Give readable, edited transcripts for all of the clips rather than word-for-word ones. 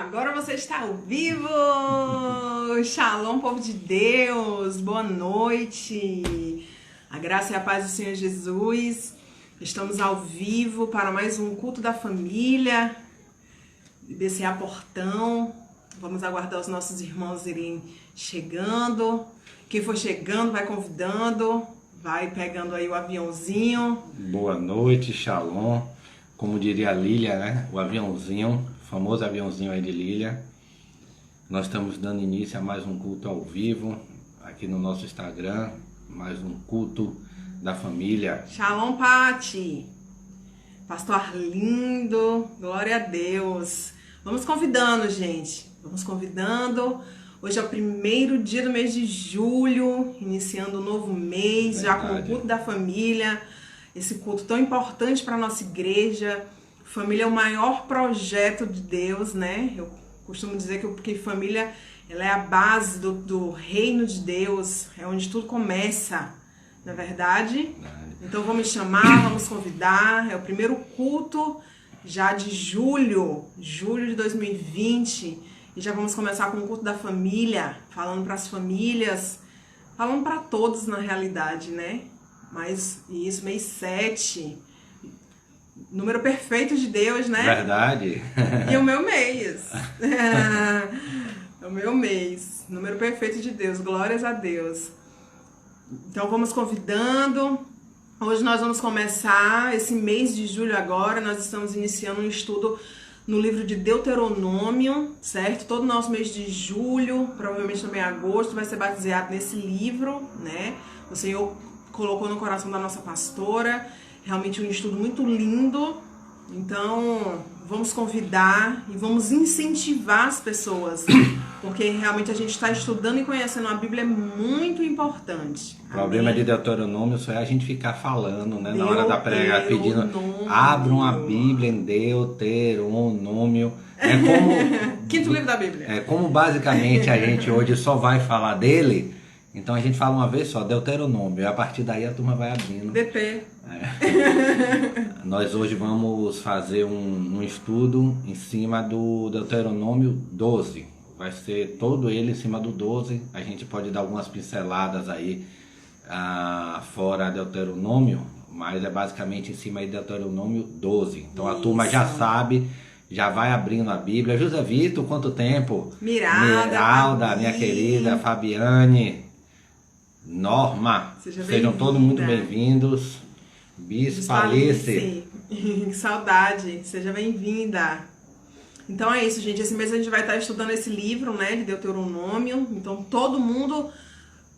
Agora você está ao vivo! Shalom, povo de Deus! Boa noite! A graça e a paz do Senhor Jesus. Estamos ao vivo para mais um culto da família, BCA Portão. Vamos aguardar os nossos irmãos irem chegando. Quem for chegando, vai convidando, vai pegando aí o aviãozinho. Boa noite, Shalom. Como diria a Lília, né? O aviãozinho, o famoso aviãozinho aí de Lília. Nós estamos dando início a mais um culto ao vivo, aqui no nosso Instagram, mais um culto da família. Shalom, Pati! Pastor Arlindo, glória a Deus! Vamos convidando, gente, vamos convidando. Hoje é o primeiro dia do mês de julho, iniciando um novo mês, já com o culto da família. Esse culto tão importante para a nossa igreja. Família é o maior projeto de Deus, né? Eu costumo dizer que família ela é a base do reino de Deus, é onde tudo começa, não é verdade? Então vamos chamar, vamos convidar. É o primeiro culto já de julho de 2020. E já vamos começar com o culto da família, falando para as famílias, falando para todos na realidade, né? Mas isso, mês 7, número perfeito de Deus, né? Verdade. E o meu mês. O meu mês, número perfeito de Deus, glórias a Deus. Então vamos convidando. Hoje nós vamos começar esse mês de julho agora. Nós estamos iniciando um estudo no livro de Deuteronômio, certo? Todo o nosso mês de julho, provavelmente também agosto, vai ser baseado nesse livro, né? O Senhor colocou no coração da nossa pastora, realmente um estudo muito lindo. Então, vamos convidar e vamos incentivar as pessoas, porque realmente a gente está estudando e conhecendo a Bíblia é muito importante. O problema de Deuteronômio só é a gente ficar falando, né? Na hora da prega, pedindo, abram a Bíblia em Deuteronômio. É como... Quinto livro da Bíblia. É como basicamente a gente hoje só vai falar dele, então a gente fala uma vez só, Deuteronômio, e a partir daí a turma vai abrindo. DP. Nós hoje vamos fazer um estudo em cima do Deuteronômio 12. Vai ser todo ele em cima do 12. A gente pode dar algumas pinceladas aí fora Deuteronômio, mas é basicamente em cima de Deuteronômio 12. Então a turma já sabe, já vai abrindo a Bíblia. José Vitor, quanto tempo? Miralda, minha querida, Fabiane, Norma, sejam todos muito bem-vindos. Bispa Alice. Que saudade, seja bem-vinda. Então é isso, gente. Esse mês a gente vai estar estudando esse livro, né, de Deuteronômio. Então todo mundo,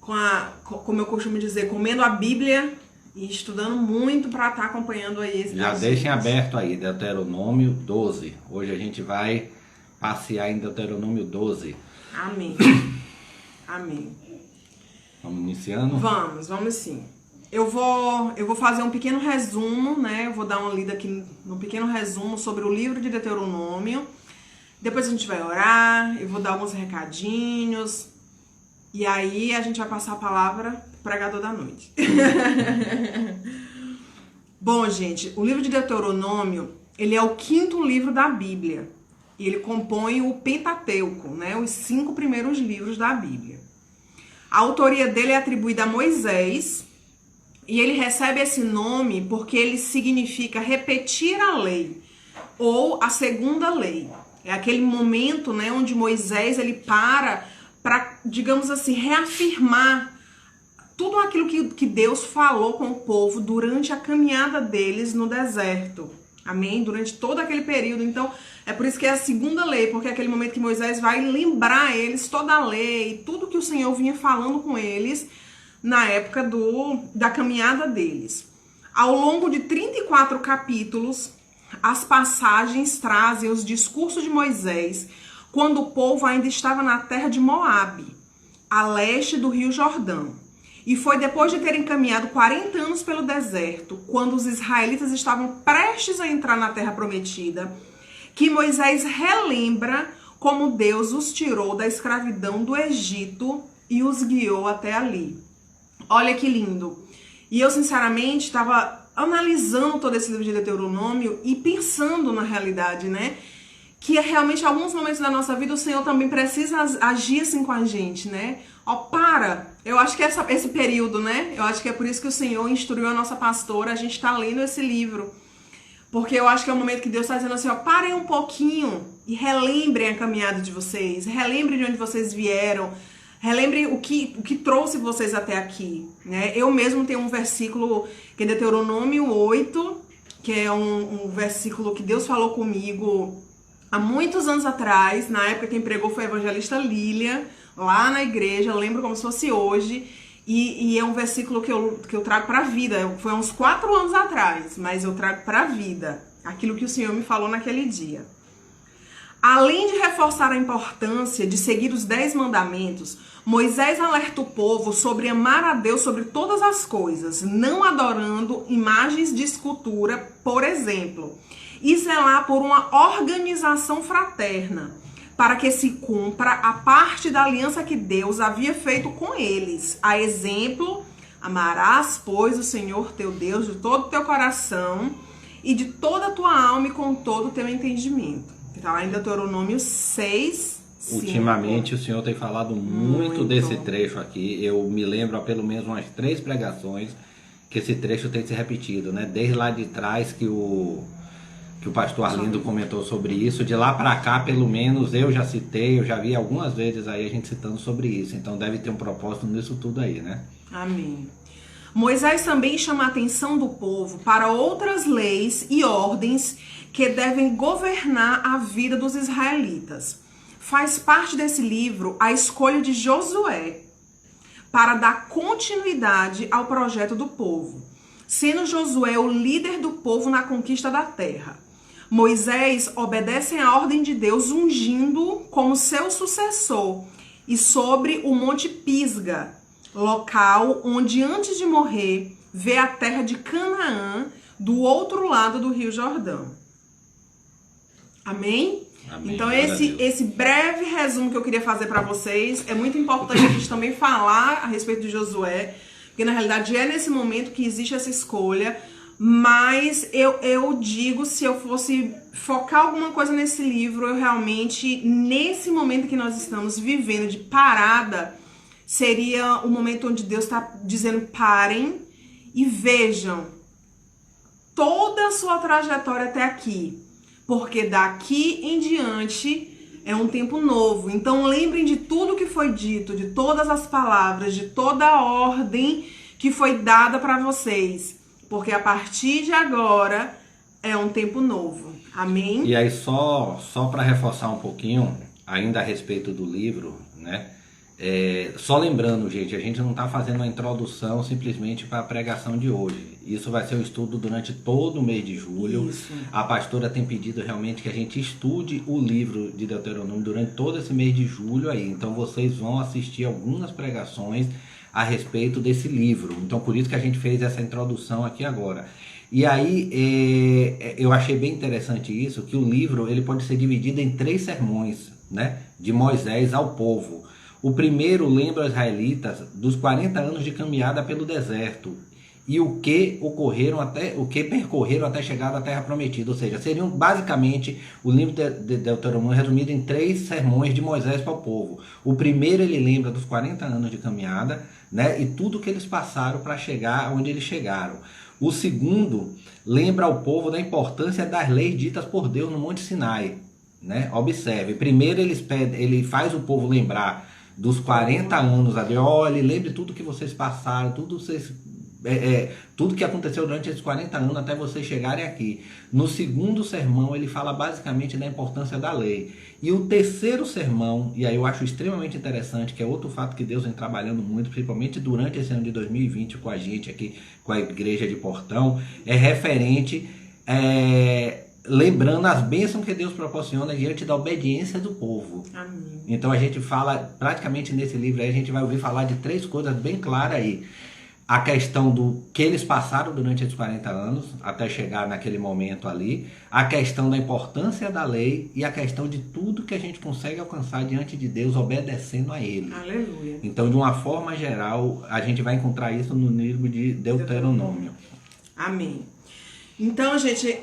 como eu costumo dizer, comendo a Bíblia e estudando muito para estar acompanhando aí esse Já deixem aberto aí, Deuteronômio 12. Hoje a gente vai passear em Deuteronômio 12. Amém. Amém. Vamos iniciando? Vamos sim. Eu vou fazer um pequeno resumo, né? Eu vou dar uma lida aqui no pequeno resumo sobre o livro de Deuteronômio. Depois a gente vai orar, eu vou dar alguns recadinhos. E aí a gente vai passar a palavra pro pregador da noite. Bom, gente, o livro de Deuteronômio, ele é o 5º livro da Bíblia. E ele compõe o Pentateuco, né? Os 5 primeiros livros da Bíblia. A autoria dele é atribuída a Moisés. E ele recebe esse nome porque ele significa repetir a lei, ou a segunda lei. É aquele momento, né, onde Moisés ele para, digamos assim, reafirmar tudo aquilo que Deus falou com o povo durante a caminhada deles no deserto. Amém? Durante todo aquele período. Então, é por isso que é a segunda lei, porque é aquele momento que Moisés vai lembrar a eles toda a lei, tudo que o Senhor vinha falando com eles na época da caminhada deles. Ao longo de 34 capítulos, as passagens trazem os discursos de Moisés quando o povo ainda estava na terra de Moabe, a leste do Rio Jordão. E foi depois de terem caminhado 40 anos pelo deserto, quando os israelitas estavam prestes a entrar na terra prometida, que Moisés relembra como Deus os tirou da escravidão do Egito e os guiou até ali. Olha que lindo. E eu, sinceramente, estava analisando todo esse livro de Deuteronômio e pensando na realidade, né? que realmente, em alguns momentos da nossa vida, o Senhor também precisa agir assim com a gente, né? Ó, para! Eu acho que esse período, né? Eu acho que é por isso que o Senhor instruiu a nossa pastora, a gente tá lendo esse livro. Porque eu acho que é o momento que Deus está dizendo assim, ó, parem um pouquinho e relembrem a caminhada de vocês, relembrem de onde vocês vieram, relembrem o que trouxe vocês até aqui, né? Eu mesmo tenho um versículo que é Deuteronômio 8, que é um versículo que Deus falou comigo há muitos anos atrás. Na época quem pregou foi a evangelista Lília, lá na igreja, eu lembro como se fosse hoje. E é um versículo que eu trago para a vida. Foi há uns 4 anos atrás, mas eu trago para a vida aquilo que o Senhor me falou naquele dia. Além de reforçar a importância de seguir os 10 mandamentos, Moisés alerta o povo sobre amar a Deus sobre todas as coisas, não adorando imagens de escultura, por exemplo, e zelar por uma organização fraterna, para que se cumpra a parte da aliança que Deus havia feito com eles. A exemplo, amarás, pois, o Senhor teu Deus de todo o teu coração e de toda a tua alma e com todo o teu entendimento. Está lá em Deuteronômio 6, 5. Ultimamente o Senhor tem falado muito desse trecho aqui. Eu me lembro há pelo menos umas 3 pregações que esse trecho tem se repetido, né? Desde lá de trás que o pastor Arlindo comentou sobre isso, de lá para cá, pelo menos, eu já citei, eu já vi algumas vezes aí a gente citando sobre isso. Então deve ter um propósito nisso tudo aí, né? Amém. Moisés também chama a atenção do povo para outras leis e ordens que devem governar a vida dos israelitas. Faz parte desse livro a escolha de Josué para dar continuidade ao projeto do povo, sendo Josué o líder do povo na conquista da terra. Moisés obedece à ordem de Deus, ungindo como seu sucessor, e sobre o Monte Pisga, local onde antes de morrer vê a terra de Canaã do outro lado do Rio Jordão. Amém? Amém. Então esse breve resumo que eu queria fazer para vocês, é muito importante a gente também falar a respeito de Josué, porque na realidade é nesse momento que existe essa escolha. Mas eu digo, se eu fosse focar alguma coisa nesse livro, eu realmente, nesse momento que nós estamos vivendo de parada, seria o momento onde Deus está dizendo parem e vejam toda a sua trajetória até aqui. Porque daqui em diante é um tempo novo. Então lembrem de tudo que foi dito, de todas as palavras, de toda a ordem que foi dada para vocês. Porque a partir de agora é um tempo novo. Amém? E aí só para reforçar um pouquinho, ainda a respeito do livro, né? Só lembrando, gente, a gente não está fazendo uma introdução simplesmente para a pregação de hoje. Isso vai ser um estudo durante todo o mês de julho. Isso. A pastora tem pedido realmente que a gente estude o livro de Deuteronômio durante todo esse mês de julho aí. Então vocês vão assistir algumas pregações a respeito desse livro. Então por isso que a gente fez essa introdução aqui agora. E aí eu achei bem interessante isso, que o livro ele pode ser dividido em 3 sermões, né, de Moisés ao povo. O primeiro lembra os israelitas dos 40 anos de caminhada pelo deserto e o que percorreram até chegar à terra prometida. Ou seja, seriam basicamente o livro de Deuteronômio resumido em 3 sermões de Moisés para o povo. O primeiro ele lembra dos 40 anos de caminhada, né, e tudo que eles passaram para chegar onde eles chegaram. O segundo lembra ao povo da importância das leis ditas por Deus no Monte Sinai, né? Observe, primeiro ele faz o povo lembrar dos 40 anos ali, olha, lembre tudo que vocês passaram, tudo que aconteceu durante esses 40 anos até vocês chegarem aqui. No segundo sermão ele fala basicamente da importância da lei. E o terceiro sermão, e aí eu acho extremamente interessante, que é outro fato que Deus vem trabalhando muito, principalmente durante esse ano de 2020 com a gente aqui, com a Igreja de Portão, é referente, lembrando as bênçãos que Deus proporciona diante da obediência do povo. Amém. Então a gente fala, praticamente nesse livro aí, a gente vai ouvir falar de 3 coisas bem claras aí. A questão do que eles passaram durante esses 40 anos, até chegar naquele momento ali. A questão da importância da lei e a questão de tudo que a gente consegue alcançar diante de Deus obedecendo a Ele. Aleluia. Então, de uma forma geral, a gente vai encontrar isso no livro de Deuteronômio. Amém. Então, gente,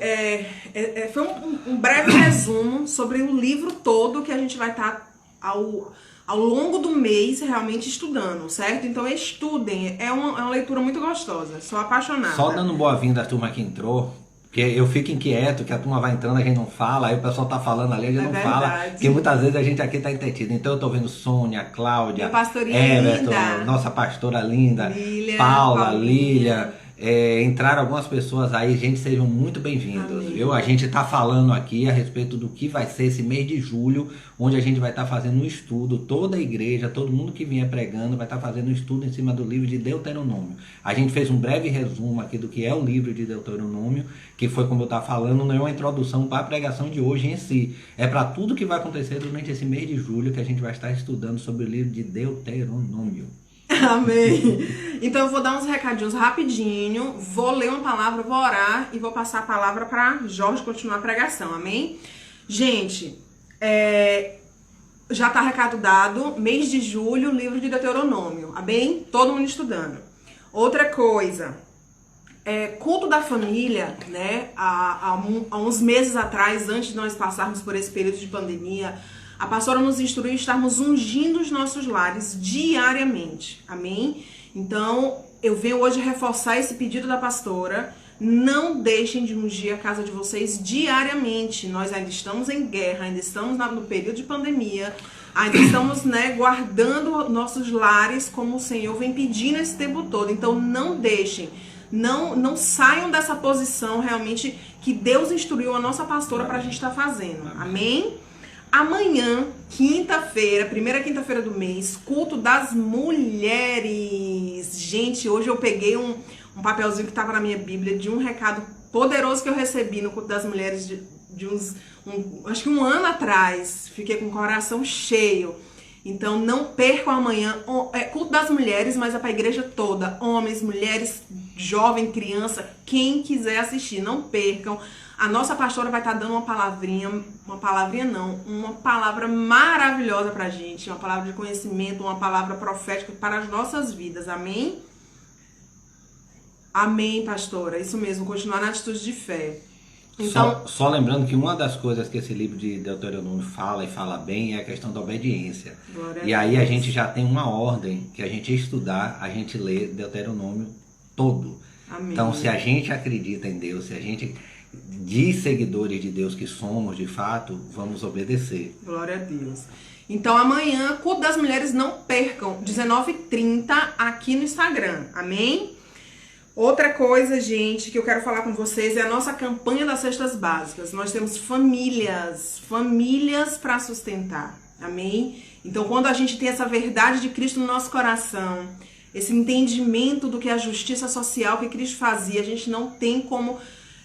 foi um breve resumo sobre o livro todo que a gente vai estar ao longo do mês realmente estudando, certo? Então estudem, é uma leitura muito gostosa, sou apaixonada. Só dando boa-vinda à turma que entrou, porque eu fico inquieto que a turma vai entrando, a gente não fala, aí o pessoal tá falando ali, a gente não fala, porque muitas vezes a gente aqui tá entretido. Então eu tô vendo Sônia, Cláudia, Everton, nossa pastora linda, Paula, Lília. Entraram algumas pessoas aí, gente, sejam muito bem-vindos, viu? A gente tá falando aqui a respeito do que vai ser esse mês de julho, onde a gente vai estar fazendo um estudo, toda a igreja, todo mundo que vier pregando vai estar fazendo um estudo em cima do livro de Deuteronômio. A gente fez um breve resumo aqui do que é o livro de Deuteronômio, que foi, como eu estava falando, não é uma introdução para a pregação de hoje em si, é para tudo que vai acontecer durante esse mês de julho que a gente vai estar estudando sobre o livro de Deuteronômio. Amém. Então eu vou dar uns recadinhos rapidinho, vou ler uma palavra, vou orar e vou passar a palavra para Jorge continuar a pregação, amém? Gente, já tá recado dado, mês de julho, livro de Deuteronômio, amém? Todo mundo estudando. Outra coisa, culto da família, né? Há uns meses atrás, antes de nós passarmos por esse período de pandemia, a pastora nos instruiu a estarmos ungindo os nossos lares diariamente, amém? Então, eu venho hoje reforçar esse pedido da pastora, não deixem de ungir a casa de vocês diariamente. Nós ainda estamos em guerra, ainda estamos no período de pandemia, ainda estamos, né, guardando nossos lares como o Senhor vem pedindo esse tempo todo. Então, não deixem, não saiam dessa posição realmente que Deus instruiu a nossa pastora para a gente estar fazendo, amém? Amanhã, quinta-feira, primeira quinta-feira do mês, culto das mulheres. Gente, hoje eu peguei um papelzinho que estava na minha Bíblia de um recado poderoso que eu recebi no culto das mulheres acho que um ano atrás. Fiquei com o coração cheio. Então não percam amanhã, culto das mulheres, mas é para a igreja toda, homens, mulheres, jovem, criança, quem quiser assistir, não percam. A nossa pastora vai estar dando uma palavra maravilhosa pra gente, uma palavra de conhecimento, uma palavra profética para as nossas vidas, amém? Amém, pastora, isso mesmo, continuar na atitude de fé. Então, só lembrando que uma das coisas que esse livro de Deuteronômio fala e fala bem é a questão da obediência. E aí a gente já tem uma ordem que a gente estudar, a gente lê Deuteronômio todo. Amém. Então, se a gente acredita em Deus, se a gente diz seguidores de Deus que somos de fato, vamos obedecer. Glória a Deus. Então amanhã, culto das mulheres, não percam, 19h30 aqui no Instagram, amém? Outra coisa, gente, que eu quero falar com vocês é a nossa campanha das cestas básicas. Nós temos famílias para sustentar, amém? Então quando a gente tem essa verdade de Cristo no nosso coração, esse entendimento do que é a justiça social que Cristo fazia, a gente não tem como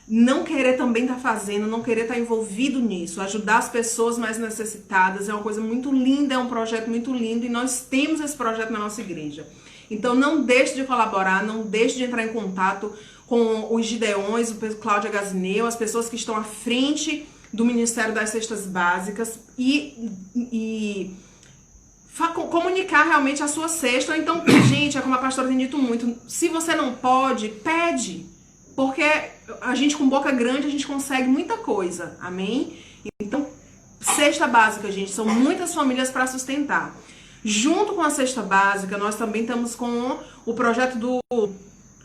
não querer também estar fazendo, não querer estar envolvido nisso, ajudar as pessoas mais necessitadas, é uma coisa muito linda, é um projeto muito lindo e nós temos esse projeto na nossa igreja. Então não deixe de colaborar, não deixe de entrar em contato com os Gideões, o Cláudia Gazineu, as pessoas que estão à frente do Ministério das Cestas Básicas e comunicar realmente a sua cesta. Então, gente, é como a pastora tem dito muito, se você não pode, pede. Porque a gente com boca grande, a gente consegue muita coisa, amém? Então, cesta básica, gente, são muitas famílias para sustentar. Junto com a cesta básica, nós também estamos com o projeto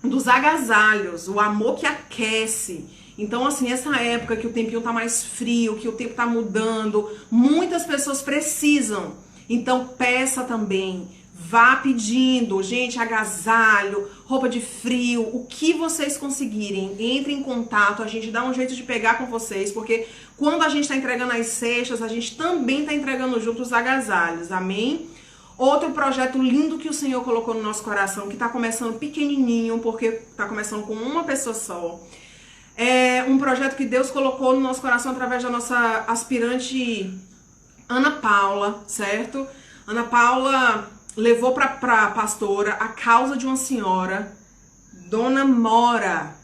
dos agasalhos, o amor que aquece. Então, assim, essa época que o tempinho tá mais frio, que o tempo tá mudando, muitas pessoas precisam. Então, peça também. Vá pedindo, gente, agasalho, roupa de frio, o que vocês conseguirem, entre em contato, a gente dá um jeito de pegar com vocês, porque quando a gente está entregando as cestas, a gente também está entregando junto os agasalhos, amém? Outro projeto lindo que o Senhor colocou no nosso coração, que está começando pequenininho, porque está começando com uma pessoa só, é um projeto que Deus colocou no nosso coração através da nossa aspirante Ana Paula, certo? Ana Paula levou para a pastora a causa de uma senhora, Dona Mora.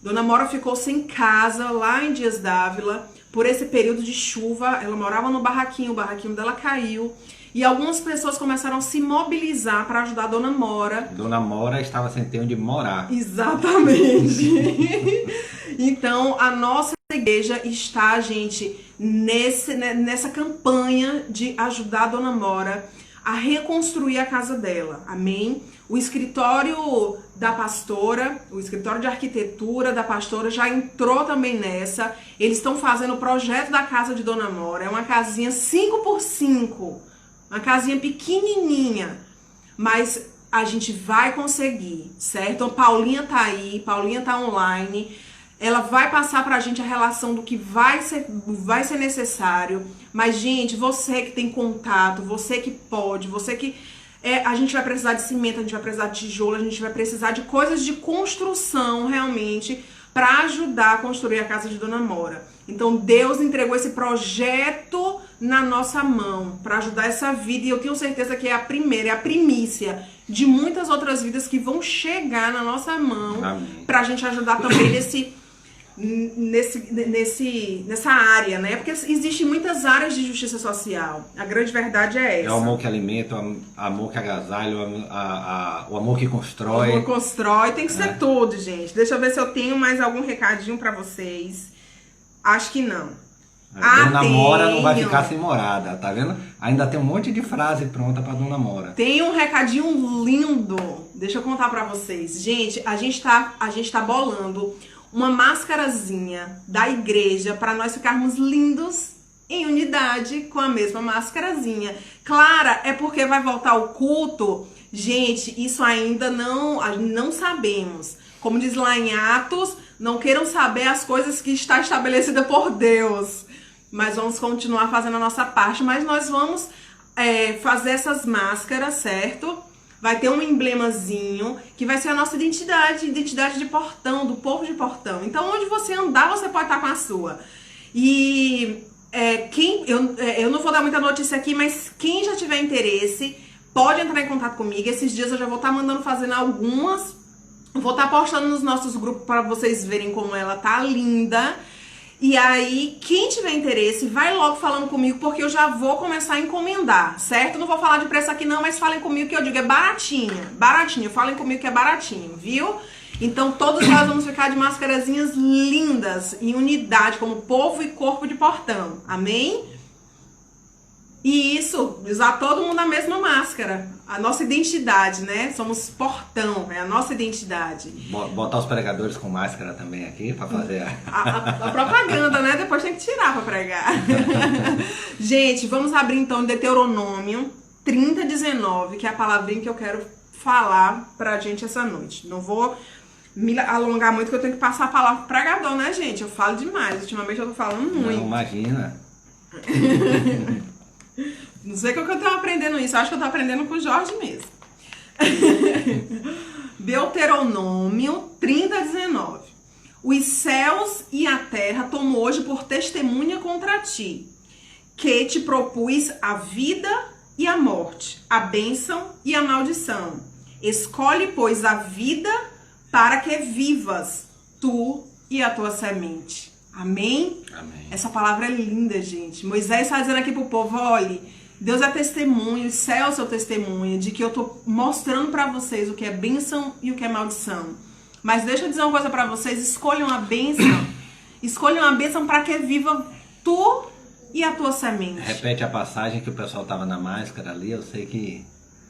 Dona Mora ficou sem casa lá em Dias Dávila por esse período de chuva. Ela morava no barraquinho, o barraquinho dela caiu. E algumas pessoas começaram a se mobilizar para ajudar a Dona Mora. Dona Mora estava sem ter onde morar. Exatamente. Então, a nossa igreja está, gente, nessa campanha de ajudar a Dona Mora a reconstruir a casa dela. Amém? O escritório da pastora, o escritório de arquitetura da pastora já entrou também nessa. Eles estão fazendo o projeto da casa de Dona Mora. É uma casinha 5x5. Uma casinha pequenininha. Mas a gente vai conseguir, certo? Então, Paulinha tá aí, Paulinha tá online. Ela vai passar pra gente a relação do que vai ser necessário. Mas, gente, você que tem contato, você que pode, você que... a gente vai precisar de cimento, a gente vai precisar de tijolo, a gente vai precisar de coisas de construção, realmente, para ajudar a construir a casa de Dona Mora. Então, Deus entregou esse projeto na nossa mão para ajudar essa vida. E eu tenho certeza que é a primeira, é a primícia de muitas outras vidas que vão chegar na nossa mão para a gente ajudar também nessa área, né? Porque existem muitas áreas de justiça social. A grande verdade é essa. É o amor que alimenta, o amor que agasalha, o amor que constrói. O amor constrói, tem que ser tudo, gente. Deixa eu ver se eu tenho mais algum recadinho para vocês. Acho que não. Dona Mora não vai ficar sem morada, tá vendo? Ainda tem um monte de frase pronta pra Dona Mora. Tem um recadinho lindo. Deixa eu contar pra vocês. Gente, a gente tá bolando uma máscarazinha da igreja para nós ficarmos lindos em unidade com a mesma máscarazinha. Clara, é porque vai voltar o culto? Gente, isso ainda não sabemos. Como diz lá em Atos, não queiram saber as coisas que está estabelecida por Deus. Mas vamos continuar fazendo a nossa parte. Mas nós vamos fazer essas máscaras, certo? Vai ter um emblemazinho que vai ser a nossa identidade de Portão, do povo de Portão. Então, onde você andar, você pode estar com a sua. E eu não vou dar muita notícia aqui, mas quem já tiver interesse, pode entrar em contato comigo. Esses dias eu já vou estar mandando fazendo algumas. Vou estar postando nos nossos grupos para vocês verem como ela tá linda. E aí, quem tiver interesse, vai logo falando comigo, porque eu já vou começar a encomendar, certo? Não vou falar de preço aqui não, mas falem comigo que eu digo, é baratinha, baratinho. Falem comigo que é baratinho, viu? Então, todos nós vamos ficar de máscarazinhas lindas, em unidade, como povo e corpo de Portão. Amém? E isso, usar todo mundo a mesma máscara. A nossa identidade, né? Somos Portão, é a nossa identidade. Botar os pregadores com máscara também aqui pra fazer a propaganda, né? Depois tem que tirar pra pregar. Gente, vamos abrir então Deuteronômio 30:19, que é a palavrinha que eu quero falar pra gente essa noite. Não vou me alongar muito, que eu tenho que passar a palavra pro pregador, né, gente? Eu falo demais. Ultimamente eu tô falando muito. Não, imagina. Não sei o que eu tô aprendendo isso. Eu acho que eu tô aprendendo com o Jorge mesmo. Deuteronômio 30:19. Os céus e a terra tomo hoje por testemunha contra ti, que te propus a vida e a morte, a bênção e a maldição. Escolhe, pois, a vida para que vivas, tu e a tua semente. Amém? Amém. Essa palavra é linda, gente. Moisés está dizendo aqui pro povo, olhe, Deus é testemunho, o céu é seu testemunho, de que eu tô mostrando para vocês o que é bênção e o que é maldição. Mas deixa eu dizer uma coisa para vocês, escolham a bênção para que viva tu e a tua semente. Repete a passagem que o pessoal tava na máscara ali, eu sei que...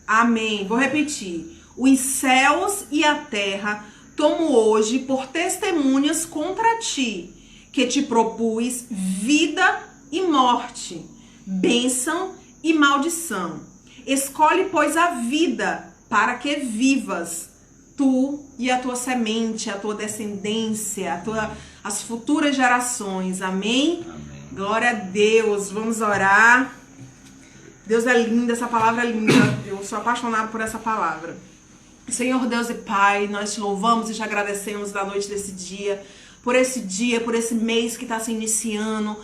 Amém. Vou repetir. Os céus e a terra tomo hoje por testemunhas contra ti, que te propus vida e morte, bênção e maldição. Escolhe, pois, a vida para que vivas, tu e a tua semente, a tua descendência, as futuras gerações. Amém? Amém. Glória a Deus. Vamos orar. Deus é lindo, essa palavra é linda. Eu sou apaixonada por essa palavra. Senhor Deus e Pai, nós te louvamos e te agradecemos da noite desse dia, por esse mês que está se iniciando.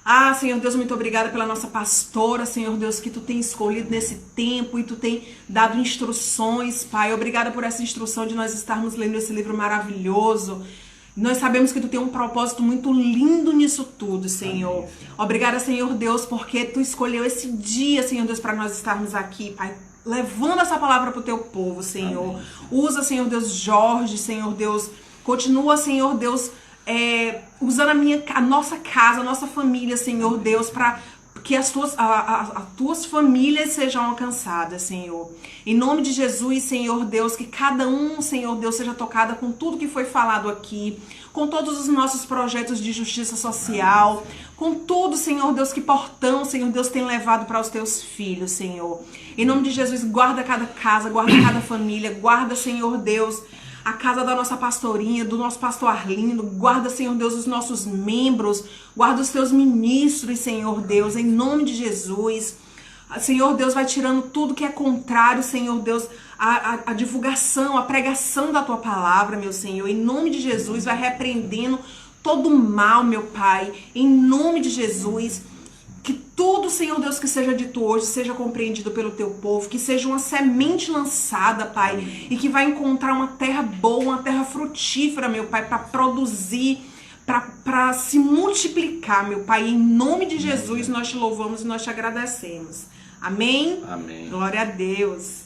Ah, Senhor Deus, muito obrigada pela nossa pastora, Senhor Deus, que tu tem escolhido nesse tempo e tu tem dado instruções, Pai. Obrigada por essa instrução de nós estarmos lendo esse livro maravilhoso. Nós sabemos que tu tem um propósito muito lindo nisso tudo, Senhor. Amém. Obrigada, Senhor Deus, porque tu escolheu esse dia, Senhor Deus, para nós estarmos aqui, Pai, levando essa palavra pro teu povo, Senhor. Amém. Usa, Senhor Deus, Jorge, Senhor Deus. Continua, Senhor Deus, usando a nossa casa, a nossa família, Senhor Deus, para que as tuas famílias sejam alcançadas, Senhor. Em nome de Jesus, Senhor Deus, que cada um, Senhor Deus, seja tocada com tudo que foi falado aqui, com todos os nossos projetos de justiça social, com tudo, Senhor Deus, que Portão, Senhor Deus, tem levado para os teus filhos, Senhor. Em nome de Jesus, guarda cada casa, guarda cada família, guarda, Senhor Deus, a casa da nossa pastorinha, do nosso pastor Arlindo, guarda, Senhor Deus, os nossos membros, guarda os teus ministros, Senhor Deus, em nome de Jesus. Senhor Deus, vai tirando tudo que é contrário, Senhor Deus, a divulgação, a pregação da tua palavra, meu Senhor, em nome de Jesus, vai repreendendo todo o mal, meu Pai, em nome de Jesus. Que tudo, Senhor Deus, que seja dito hoje seja compreendido pelo teu povo, que seja uma semente lançada, Pai, e que vai encontrar uma terra boa, uma terra frutífera, meu Pai, para produzir, para se multiplicar, meu Pai. Em nome de Jesus nós te louvamos e nós te agradecemos. Amém? Amém. Glória a Deus.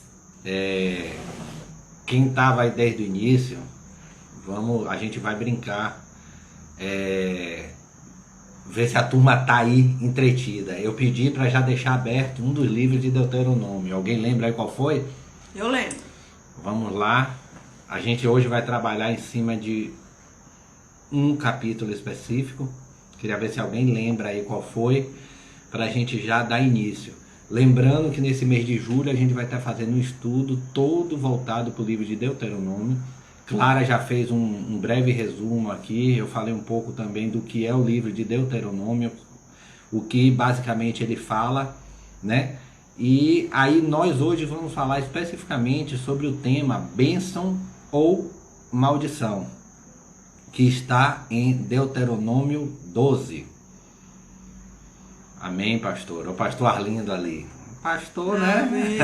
Quem estava aí desde o início, a gente vai brincar. Ver se a turma tá aí entretida. Eu pedi para já deixar aberto um dos livros de Deuteronômio. Alguém lembra aí qual foi? Eu lembro. Vamos lá. A gente hoje vai trabalhar em cima de um capítulo específico. Queria ver se alguém lembra aí qual foi, para a gente já dar início. Lembrando que nesse mês de julho a gente vai estar fazendo um estudo todo voltado para o livro de Deuteronômio. Clara já fez um breve resumo aqui, eu falei um pouco também do que é o livro de Deuteronômio, o que basicamente ele fala, né? E aí nós hoje vamos falar especificamente sobre o tema bênção ou maldição, que está em Deuteronômio 12. Amém, pastor? O pastor Arlindo ali. Pastor, né? Amém.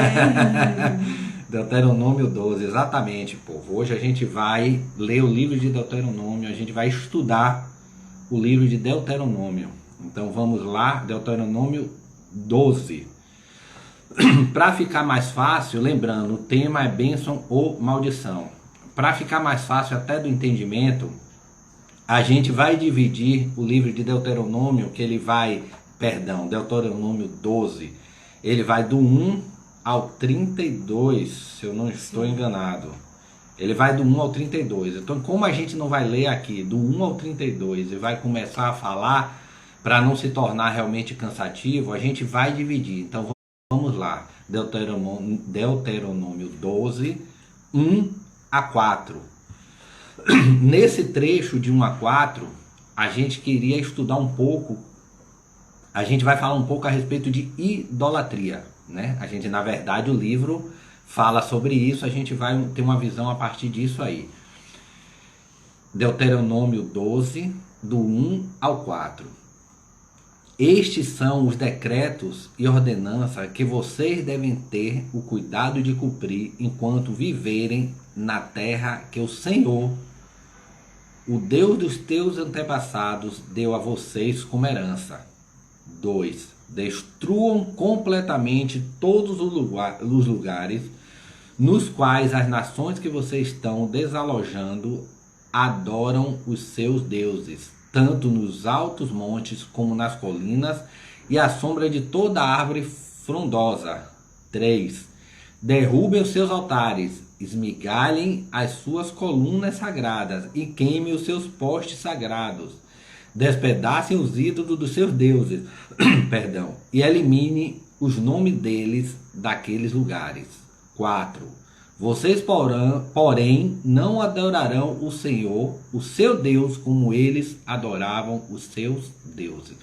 Deuteronômio 12, exatamente, povo. Hoje a gente vai ler o livro de Deuteronômio, a gente vai estudar o livro de Deuteronômio. Então vamos lá, Deuteronômio 12. Para ficar mais fácil, lembrando, o tema é bênção ou maldição. Para ficar mais fácil até do entendimento, a gente vai dividir o livro de Deuteronômio, Deuteronômio 12, ele vai do 1 ao 32, se eu não estou enganado. Ele vai do 1 ao 32. Então, como a gente não vai ler aqui do 1 ao 32 e vai começar a falar, para não se tornar realmente cansativo, a gente vai dividir. Então, vamos lá. Deuteronômio 12, 1 a 4. Nesse trecho de 1 a 4, a gente queria estudar um pouco, a gente vai falar um pouco a respeito de idolatria. Né? A gente, na verdade, o livro fala sobre isso, a gente vai ter uma visão a partir disso aí. Deuteronômio 12, do 1 ao 4. Estes são os decretos e ordenanças que vocês devem ter o cuidado de cumprir enquanto viverem na terra que o Senhor, o Deus dos teus antepassados, deu a vocês como herança. 2. Destruam completamente todos os lugares nos quais as nações que vocês estão desalojando adoram os seus deuses, tanto nos altos montes como nas colinas e à sombra de toda árvore frondosa. 3. Derrubem os seus altares, esmigalhem as suas colunas sagradas e queimem os seus postes sagrados. Despedacem os ídolos dos seus deuses, e elimine os nomes deles daqueles lugares. 4. Vocês, porém, não adorarão o Senhor, o seu Deus, como eles adoravam os seus deuses.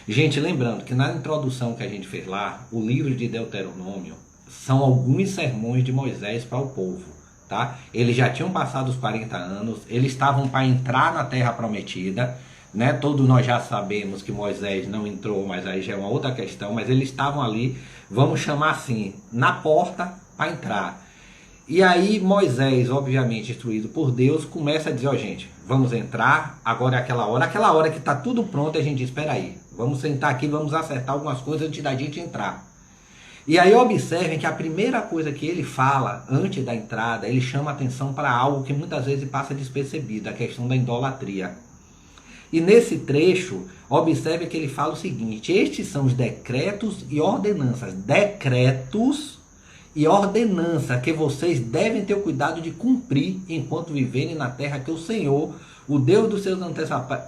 Gente, lembrando que na introdução que a gente fez lá, o livro de Deuteronômio são alguns sermões de Moisés para o povo, tá? Eles já tinham passado os 40 anos, eles estavam para entrar na terra prometida, né? Todos nós já sabemos que Moisés não entrou, mas aí já é uma outra questão, mas eles estavam ali, vamos chamar assim, na porta para entrar. E aí Moisés, obviamente instruído por Deus, começa a dizer, ó gente, vamos entrar, agora é aquela hora que está tudo pronto, a gente diz, espera aí, vamos sentar aqui, vamos acertar algumas coisas antes da gente entrar. E aí observem que a primeira coisa que ele fala antes da entrada, ele chama atenção para algo que muitas vezes passa despercebido, a questão da idolatria. E nesse trecho, observe que ele fala o seguinte, estes são os decretos e ordenanças, e ordenança que vocês devem ter o cuidado de cumprir enquanto viverem na terra que o Senhor, o Deus dos seus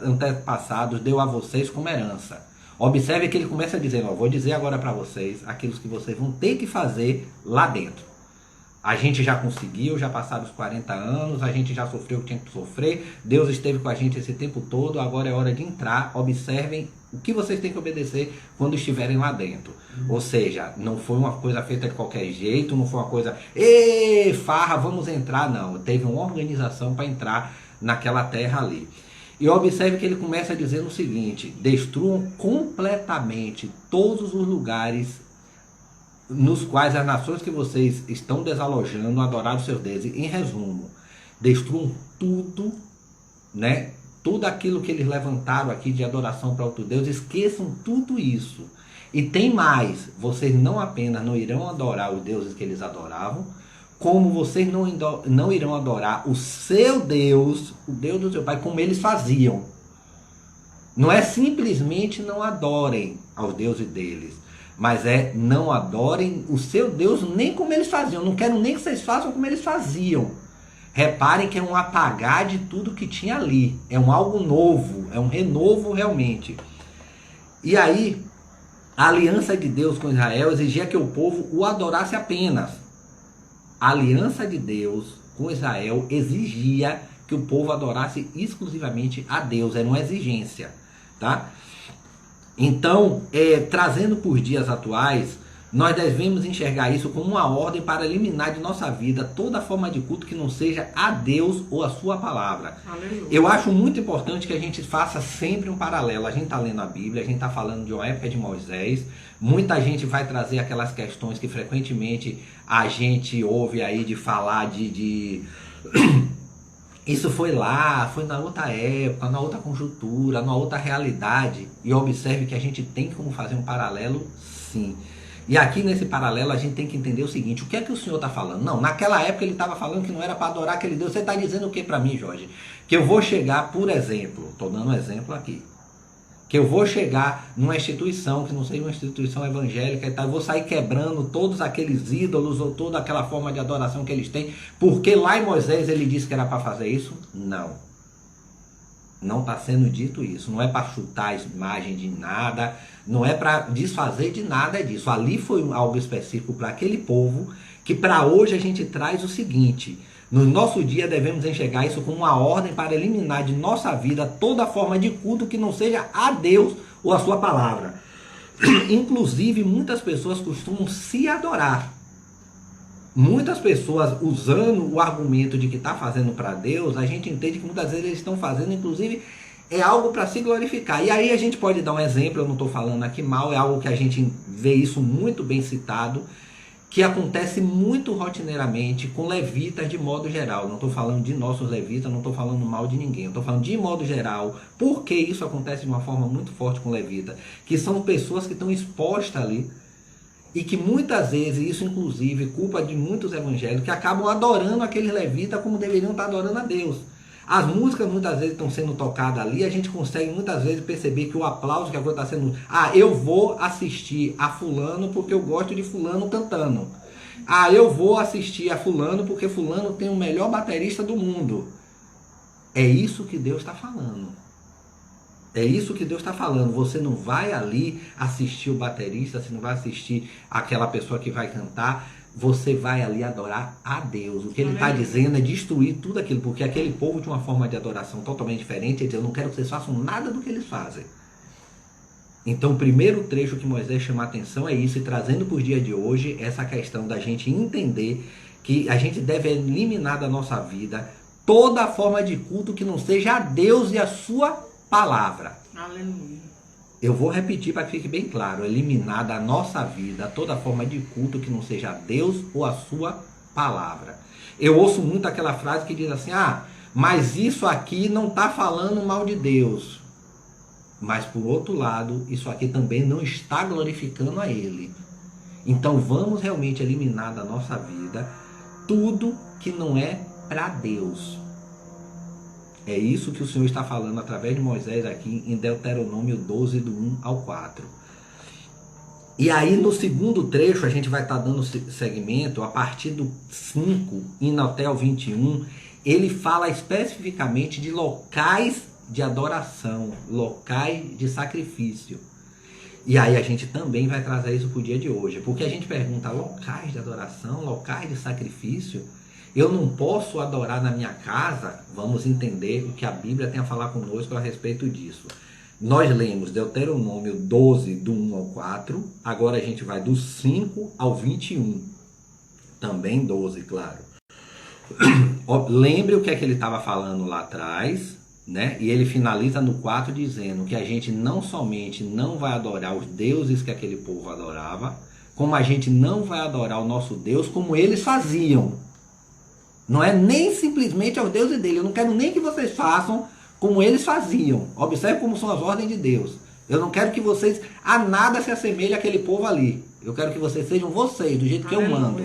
antepassados, deu a vocês como herança. Observe que ele começa dizendo, ó, vou dizer agora para vocês aquilo que vocês vão ter que fazer lá dentro. A gente já conseguiu, já passaram os 40 anos, a gente já sofreu o que tinha que sofrer, Deus esteve com a gente esse tempo todo, agora é hora de entrar. Observem o que vocês têm que obedecer quando estiverem lá dentro. Ou seja, não foi uma coisa feita de qualquer jeito, não foi uma coisa, ê, farra, vamos entrar, não. Teve uma organização para entrar naquela terra ali. E observe que ele começa dizendo o seguinte, destruam completamente todos os lugares nos quais as nações que vocês estão desalojando adoraram os seus deuses. Em resumo, destruam tudo, né? Tudo aquilo que eles levantaram aqui de adoração para outro Deus, esqueçam tudo isso. E tem mais, vocês não apenas não irão adorar os deuses que eles adoravam, como vocês não irão adorar o seu Deus, o Deus do seu pai, como eles faziam. Não é simplesmente não adorem aos deuses deles, mas é não adorem o seu Deus nem como eles faziam. Não quero nem que vocês façam como eles faziam. Reparem que é um apagar de tudo que tinha ali. É um algo novo, é um renovo realmente. E aí, a aliança de Deus com Israel exigia que o povo o adorasse apenas. A aliança de Deus com Israel exigia que o povo adorasse exclusivamente a Deus. Era uma exigência, tá? Então, trazendo por dias atuais, nós devemos enxergar isso como uma ordem para eliminar de nossa vida toda forma de culto que não seja a Deus ou a sua palavra. Aleluia. Eu acho muito importante que a gente faça sempre um paralelo. A gente está lendo a Bíblia, a gente está falando de uma época de Moisés. Muita gente vai trazer aquelas questões que frequentemente a gente ouve aí de falar de isso foi lá, foi na outra época, na outra conjuntura, na outra realidade. E observe que a gente tem como fazer um paralelo, sim. E aqui nesse paralelo a gente tem que entender o seguinte, o que é que o Senhor está falando? Não, naquela época ele estava falando que não era para adorar aquele Deus. Você está dizendo o que para mim, Jorge? Que eu vou chegar, por exemplo, estou dando um exemplo aqui, que eu vou chegar numa instituição, que não seja uma instituição evangélica e tal, eu vou sair quebrando todos aqueles ídolos ou toda aquela forma de adoração que eles têm, porque lá em Moisés ele disse que era para fazer isso? Não. Não está sendo dito isso. Não é para chutar a imagem de nada, não é para desfazer de nada disso. Ali foi algo específico para aquele povo, que para hoje a gente traz o seguinte: no nosso dia devemos enxergar isso como uma ordem para eliminar de nossa vida toda forma de culto que não seja a Deus ou a sua palavra. Inclusive, muitas pessoas costumam se adorar. Muitas pessoas, usando o argumento de que está fazendo para Deus, a gente entende que muitas vezes eles estão fazendo, inclusive, é algo para se glorificar. E aí a gente pode dar um exemplo, eu não estou falando aqui mal, é algo que a gente vê isso muito bem citado, que acontece muito rotineiramente com levitas de modo geral. Não estou falando de nossos levitas, não estou falando mal de ninguém. Eu estou falando de modo geral. Por que isso acontece de uma forma muito forte com levita? Que são pessoas que estão expostas ali e que muitas vezes, isso inclusive, culpa de muitos evangélicos que acabam adorando aqueles levitas como deveriam estar adorando a Deus. As músicas muitas vezes estão sendo tocadas ali, a gente consegue muitas vezes perceber que o aplauso que a coisa está sendo... Ah, eu vou assistir a fulano porque eu gosto de fulano cantando. Ah, eu vou assistir a fulano porque fulano tem o melhor baterista do mundo. É isso que Deus está falando. É isso que Deus está falando. Você não vai ali assistir o baterista, você não vai assistir aquela pessoa que vai cantar. Você vai ali adorar a Deus. O que ele está dizendo é destruir tudo aquilo, porque aquele povo tinha uma forma de adoração totalmente diferente. Ele diz: eu não quero que vocês façam nada do que eles fazem. Então o primeiro trecho que Moisés chama a atenção é isso, e trazendo para os dias de hoje essa questão da gente entender que a gente deve eliminar da nossa vida toda forma de culto que não seja a Deus e a sua palavra. Aleluia. Eu vou repetir para que fique bem claro: eliminar da nossa vida toda forma de culto que não seja a Deus ou a sua palavra. Eu ouço muito aquela frase que diz assim, mas isso aqui não está falando mal de Deus. Mas por outro lado, isso aqui também não está glorificando a Ele. Então vamos realmente eliminar da nossa vida tudo que não é para Deus. É isso que o Senhor está falando através de Moisés aqui em Deuteronômio 12, do 1 ao 4. E aí no segundo trecho a gente vai estar dando segmento a partir do 5 indo até o 21. Ele fala especificamente de locais de adoração, locais de sacrifício. E aí a gente também vai trazer isso para o dia de hoje. Porque a gente pergunta, locais de adoração, locais de sacrifício? Eu não posso adorar na minha casa? Vamos entender o que a Bíblia tem a falar conosco a respeito disso. Nós lemos Deuteronômio 12, do 1 ao 4. Agora a gente vai do 5 ao 21. Também 12, claro. Lembre o que é que ele estava falando lá atrás, né? E ele finaliza no 4 dizendo que a gente não somente não vai adorar os deuses que aquele povo adorava, como a gente não vai adorar o nosso Deus como eles faziam. Não é nem simplesmente aos deuses dele. Eu não quero nem que vocês façam como eles faziam. Observe como são as ordens de Deus. Eu não quero que vocês a nada se assemelhe àquele povo ali. Eu quero que vocês sejam vocês, do jeito que eu mando.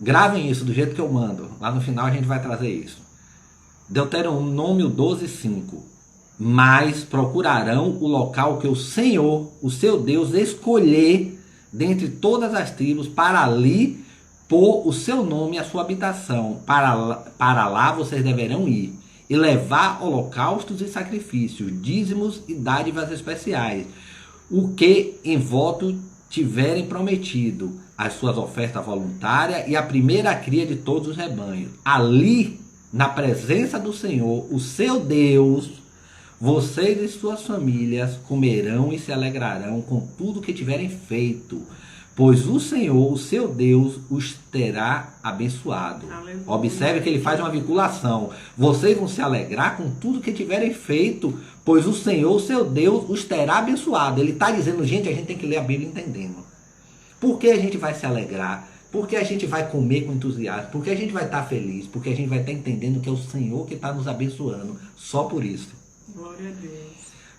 Gravem isso, do jeito que eu mando. Lá no final a gente vai trazer isso. Deuteronômio 12, 5. Mas procurarão o local que o Senhor, o seu Deus, escolher dentre todas as tribos para ali pôr o seu nome e a sua habitação. Para lá vocês deverão ir e levar holocaustos e sacrifícios, dízimos e dádivas especiais, o que em voto tiverem prometido, as suas ofertas voluntárias e a primeira cria de todos os rebanhos. Ali, na presença do Senhor, o seu Deus, vocês e suas famílias comerão e se alegrarão com tudo que tiverem feito, pois o Senhor, o seu Deus, os terá abençoado. Aleluia. Observe que ele faz uma vinculação. Vocês vão se alegrar com tudo que tiverem feito, pois o Senhor, o seu Deus, os terá abençoado. Ele está dizendo, gente, a gente tem que ler a Bíblia entendendo. Por que a gente vai se alegrar? Porque a gente vai comer com entusiasmo? Porque a gente vai estar feliz? Porque a gente vai estar entendendo que é o Senhor que está nos abençoando. Só por isso. Glória a Deus.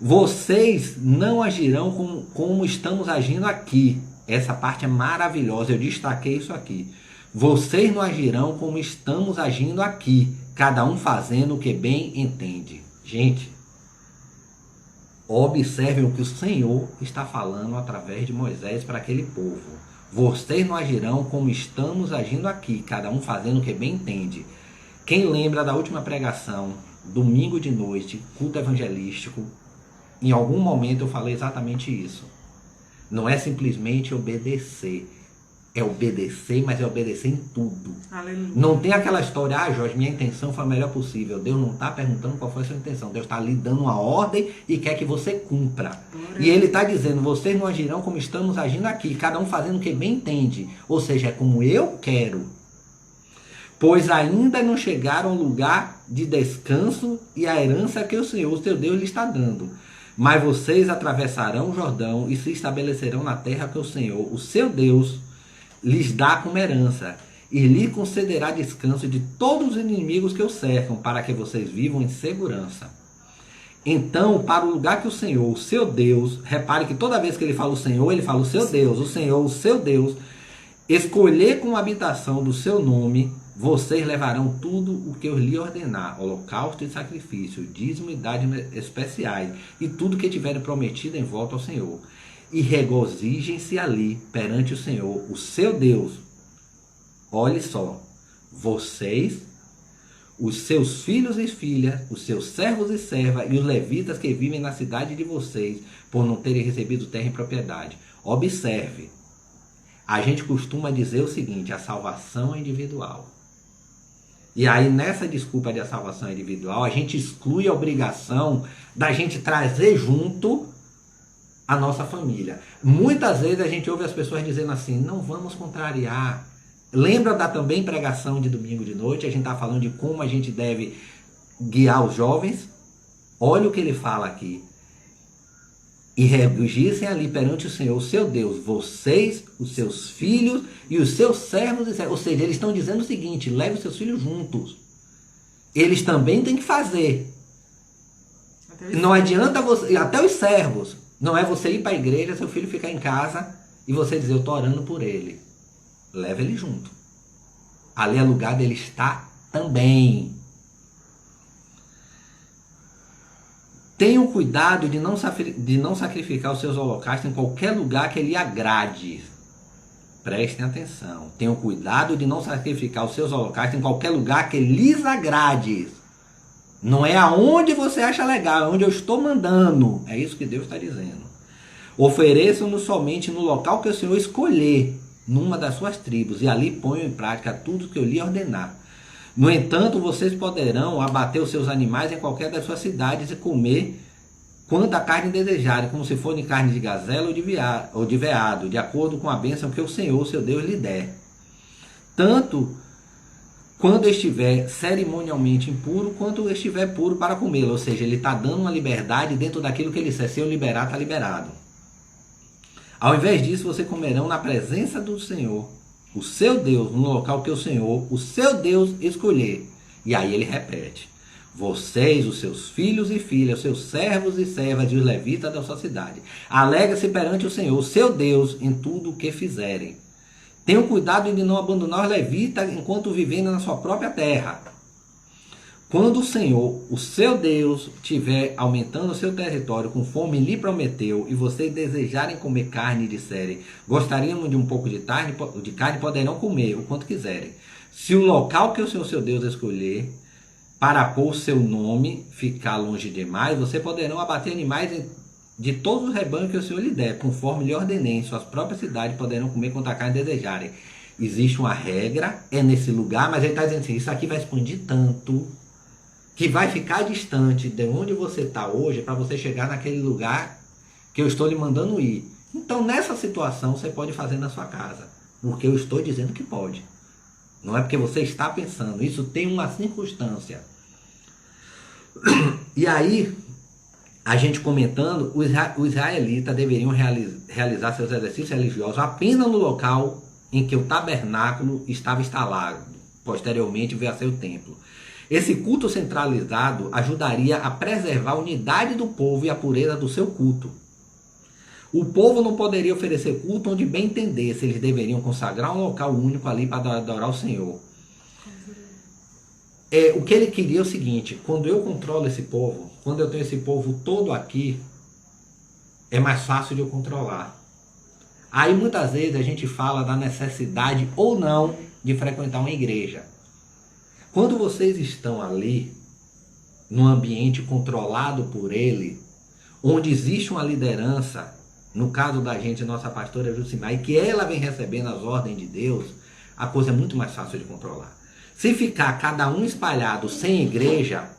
Vocês não agirão como estamos agindo aqui. Essa parte é maravilhosa, eu destaquei isso aqui. Vocês não agirão como estamos agindo aqui, cada um fazendo o que bem entende. Gente, observem o que o Senhor está falando através de Moisés para aquele povo. Vocês não agirão como estamos agindo aqui, cada um fazendo o que bem entende. Quem lembra da última pregação, domingo de noite, culto evangelístico, em algum momento eu falei exatamente isso. Não é simplesmente obedecer. É obedecer, mas é obedecer em tudo. Aleluia. Não tem aquela história, Jorge, minha intenção foi a melhor possível. Deus não está perguntando qual foi a sua intenção. Deus está lhe dando uma ordem e quer que você cumpra. E ele está dizendo, vocês não agirão como estamos agindo aqui, cada um fazendo o que bem entende. Ou seja, é como eu quero. Pois ainda não chegaram ao lugar de descanso e a herança que o Senhor, o seu Deus, lhe está dando. Mas vocês atravessarão o Jordão e se estabelecerão na terra que o Senhor, o seu Deus, lhes dá como herança, e lhe concederá descanso de todos os inimigos que o cercam, para que vocês vivam em segurança. Então, para o lugar que o Senhor, o seu Deus, repare que toda vez que ele fala o Senhor, ele fala o seu Deus, o Senhor, o seu Deus, escolher como habitação do seu nome, vocês levarão tudo o que eu lhe ordenar, holocausto e sacrifício, dízimo e dádivas especiais, e tudo que tiverem prometido em volta ao Senhor. E regozijem-se ali perante o Senhor, o seu Deus. Olhe só, vocês, os seus filhos e filhas, os seus servos e servas, e os levitas que vivem na cidade de vocês, por não terem recebido terra em propriedade. Observe, a gente costuma dizer o seguinte, a salvação é individual. E aí nessa desculpa de salvação individual, a gente exclui a obrigação da gente trazer junto a nossa família. Muitas vezes a gente ouve as pessoas dizendo assim, não vamos contrariar. Lembra da também pregação de domingo de noite? A gente está falando de como a gente deve guiar os jovens. Olha o que ele fala aqui. e regozijem ali perante o Senhor, seu Deus, vocês, os seus filhos e os seus servos e servas. Ou seja, eles estão dizendo o seguinte: leve os seus filhos juntos. Eles também têm que fazer. Não adianta você, até os servos, não é você ir para a igreja, seu filho ficar em casa e você dizer: eu estou orando por ele. Leva ele junto. Ali é lugar dele estar também. Tenham cuidado de não sacrificar os seus holocaustos em qualquer lugar que lhe agrade. Prestem atenção. Tenham cuidado de não sacrificar os seus holocaustos em qualquer lugar que lhes agrade. Não é aonde você acha legal, é onde eu estou mandando. É isso que Deus está dizendo. Ofereçam-no somente no local que o Senhor escolher, numa das suas tribos, e ali ponham em prática tudo que eu lhe ordenar. No entanto, vocês poderão abater os seus animais em qualquer das suas cidades e comer quanta carne desejarem, como se for de carne de gazela ou de veado, de acordo com a bênção que o Senhor, seu Deus, lhe der. Tanto quando estiver cerimonialmente impuro, quanto estiver puro para comê-lo. Ou seja, ele está dando uma liberdade dentro daquilo que ele disser. Se eu liberar, está liberado. Ao invés disso, vocês comerão na presença do Senhor, o seu Deus, no local que o Senhor, o seu Deus, escolher. E aí ele repete: vocês, os seus filhos e filhas, os seus servos e servas e os levitas da sua cidade, alegrem-se perante o Senhor, o seu Deus, em tudo o que fizerem. Tenham cuidado de não abandonar os levitas enquanto vivendo na sua própria terra. Quando o Senhor, o seu Deus, estiver aumentando o seu território conforme lhe prometeu, e vocês desejarem comer carne e disserem: gostaríamos de um pouco de carne, poderão comer o quanto quiserem. Se o local que o Senhor, seu Deus, escolher para pôr seu nome ficar longe demais, vocês poderão abater animais de todos os rebanhos que o Senhor lhe der, conforme lhe ordenei. Em suas próprias cidades poderão comer quanta carne desejarem. Existe uma regra, é nesse lugar, mas ele está dizendo assim: isso aqui vai expandir tanto que vai ficar distante de onde você está hoje para você chegar naquele lugar que eu estou lhe mandando ir. Então, nessa situação, você pode fazer na sua casa, porque eu estou dizendo que pode. Não é porque você está pensando, isso tem uma circunstância. E aí, a gente comentando, os israelitas deveriam realizar seus exercícios religiosos apenas no local em que o tabernáculo estava instalado. Posteriormente veio a ser o templo. Esse culto centralizado ajudaria a preservar a unidade do povo e a pureza do seu culto. O povo não poderia oferecer culto onde bem entendesse. Eles deveriam consagrar um local único ali para adorar o Senhor. O que ele queria é o seguinte: quando eu controlo esse povo, quando eu tenho esse povo todo aqui, é mais fácil de eu controlar. Aí muitas vezes a gente fala da necessidade ou não de frequentar uma igreja. Quando vocês estão ali, num ambiente controlado por ele, onde existe uma liderança, no caso da gente, nossa pastora Jucimar, e que ela vem recebendo as ordens de Deus, a coisa é muito mais fácil de controlar. Se ficar cada um espalhado sem igreja,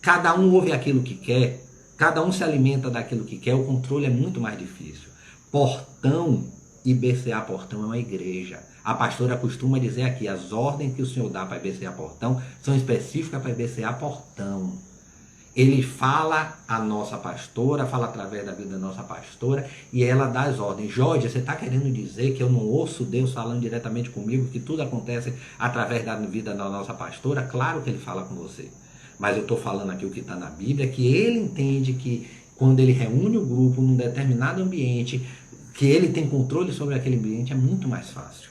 cada um ouve aquilo que quer, cada um se alimenta daquilo que quer, o controle é muito mais difícil. Portão, IBCA Portão é uma igreja. A pastora costuma dizer aqui: as ordens que o Senhor dá para IBCA Portão são específicas para IBCA Portão. Ele fala a nossa pastora, fala através da vida da nossa pastora, e ela dá as ordens. Jorge, você está querendo dizer que eu não ouço Deus falando diretamente comigo, que tudo acontece através da vida da nossa pastora? Claro que ele fala com você. Mas eu estou falando aqui o que está na Bíblia, que ele entende que quando ele reúne o grupo num determinado ambiente, que ele tem controle sobre aquele ambiente, é muito mais fácil.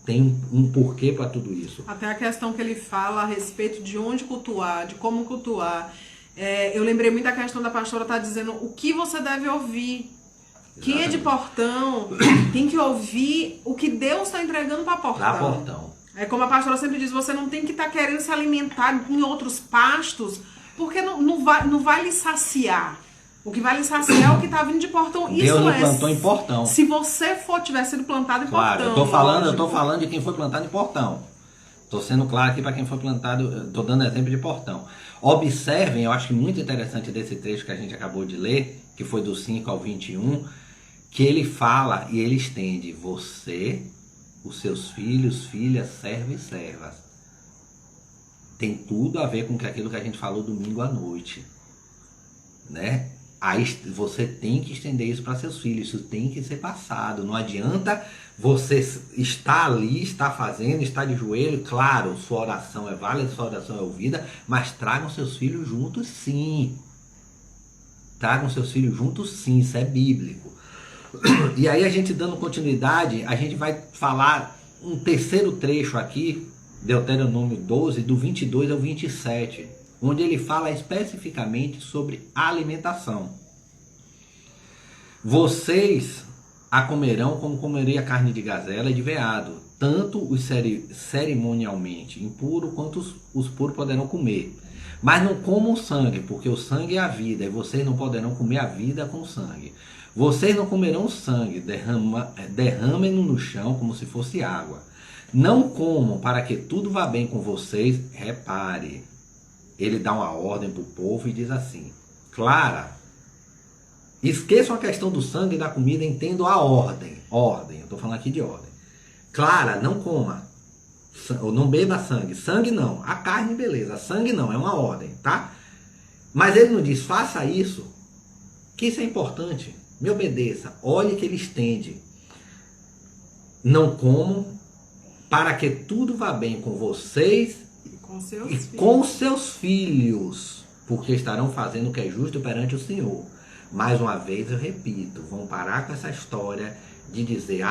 Tem um porquê para tudo isso. Até a questão que ele fala a respeito de onde cultuar, de como cultuar. Eu lembrei muito da questão da pastora estar dizendo o que você deve ouvir. Exatamente. Quem é de Portão tem que ouvir o que Deus está entregando para Portão. Para Portão. É como a pastora sempre diz: você não tem que estar querendo se alimentar em outros pastos, porque não vai lhe saciar. O que vai lhe saciar é o que está vindo de Portão. Deus me plantou em Portão. Se você tiver sido plantado em claro, Portão. Eu estou falando de quem foi plantado em Portão. Estou sendo claro aqui para quem foi plantado, estou dando exemplo de Portão. Observem, eu acho que muito interessante desse trecho que a gente acabou de ler, que foi do 5 ao 21, que ele fala e ele estende: você, os seus filhos, filhas, servos e servas. Tem tudo a ver com aquilo que a gente falou domingo à noite, né? Aí você tem que estender isso para seus filhos, isso tem que ser passado. Não adianta você estar ali, estar fazendo, estar de joelho. Claro, sua oração é válida, sua oração é ouvida, mas tragam seus filhos juntos sim. Tragam seus filhos juntos sim, isso é bíblico. E aí a gente dando continuidade, a gente vai falar um terceiro trecho aqui, Deuteronômio 12, do 22 ao 27, onde ele fala especificamente sobre alimentação. Vocês a comerão como comeria carne de gazela e de veado, tanto os cerimonialmente impuros quanto os puros poderão comer. Mas não comam sangue, porque o sangue é a vida, e vocês não poderão comer a vida com sangue. Vocês não comerão sangue, derramem-no no chão como se fosse água. Não comam para que tudo vá bem com vocês, repare. Ele dá uma ordem para o povo e diz assim, Clara, esqueçam a questão do sangue e da comida, entendo a ordem, eu estou falando aqui de ordem. Clara, não coma, ou não beba sangue, sangue não, a carne beleza, sangue não, é uma ordem, tá? Mas ele não diz, faça isso, que isso é importante, me obedeça, olhe que ele estende. Não comam para que tudo vá bem com vocês e com seus filhos, porque estarão fazendo o que é justo perante o Senhor. Mais uma vez eu repito, vão parar com essa história de dizer,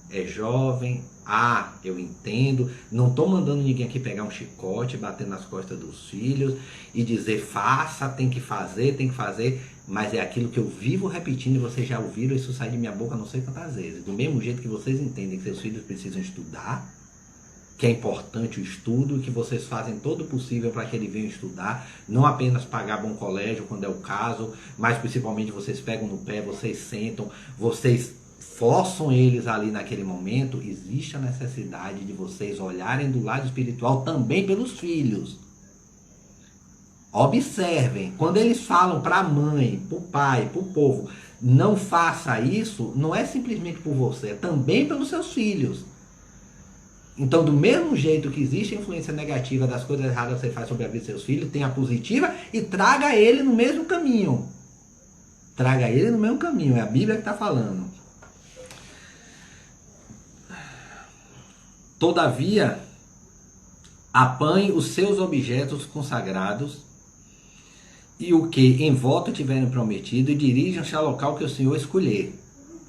é jovem, eu entendo, não estou mandando ninguém aqui pegar um chicote, bater nas costas dos filhos e dizer, faça, tem que fazer, mas é aquilo que eu vivo repetindo e vocês já ouviram, isso sai de minha boca não sei quantas vezes. Do mesmo jeito que vocês entendem que seus filhos precisam estudar, que é importante o estudo, que vocês fazem todo o possível para que ele venha estudar, não apenas pagar bom colégio quando é o caso, mas principalmente vocês pegam no pé, vocês sentam, vocês forçam eles ali naquele momento. Existe a necessidade de vocês olharem do lado espiritual também pelos filhos. Observem, quando eles falam para a mãe, para o pai, para o povo, não faça isso, não é simplesmente por você, é também pelos seus filhos. Então, do mesmo jeito que existe a influência negativa das coisas erradas que você faz sobre a vida dos seus filhos, tem a positiva e traga ele no mesmo caminho. Traga ele no mesmo caminho, é a Bíblia que está falando. Todavia, apanhe os seus objetos consagrados e o que em voto tiverem prometido e dirijam-se ao local que o Senhor escolher.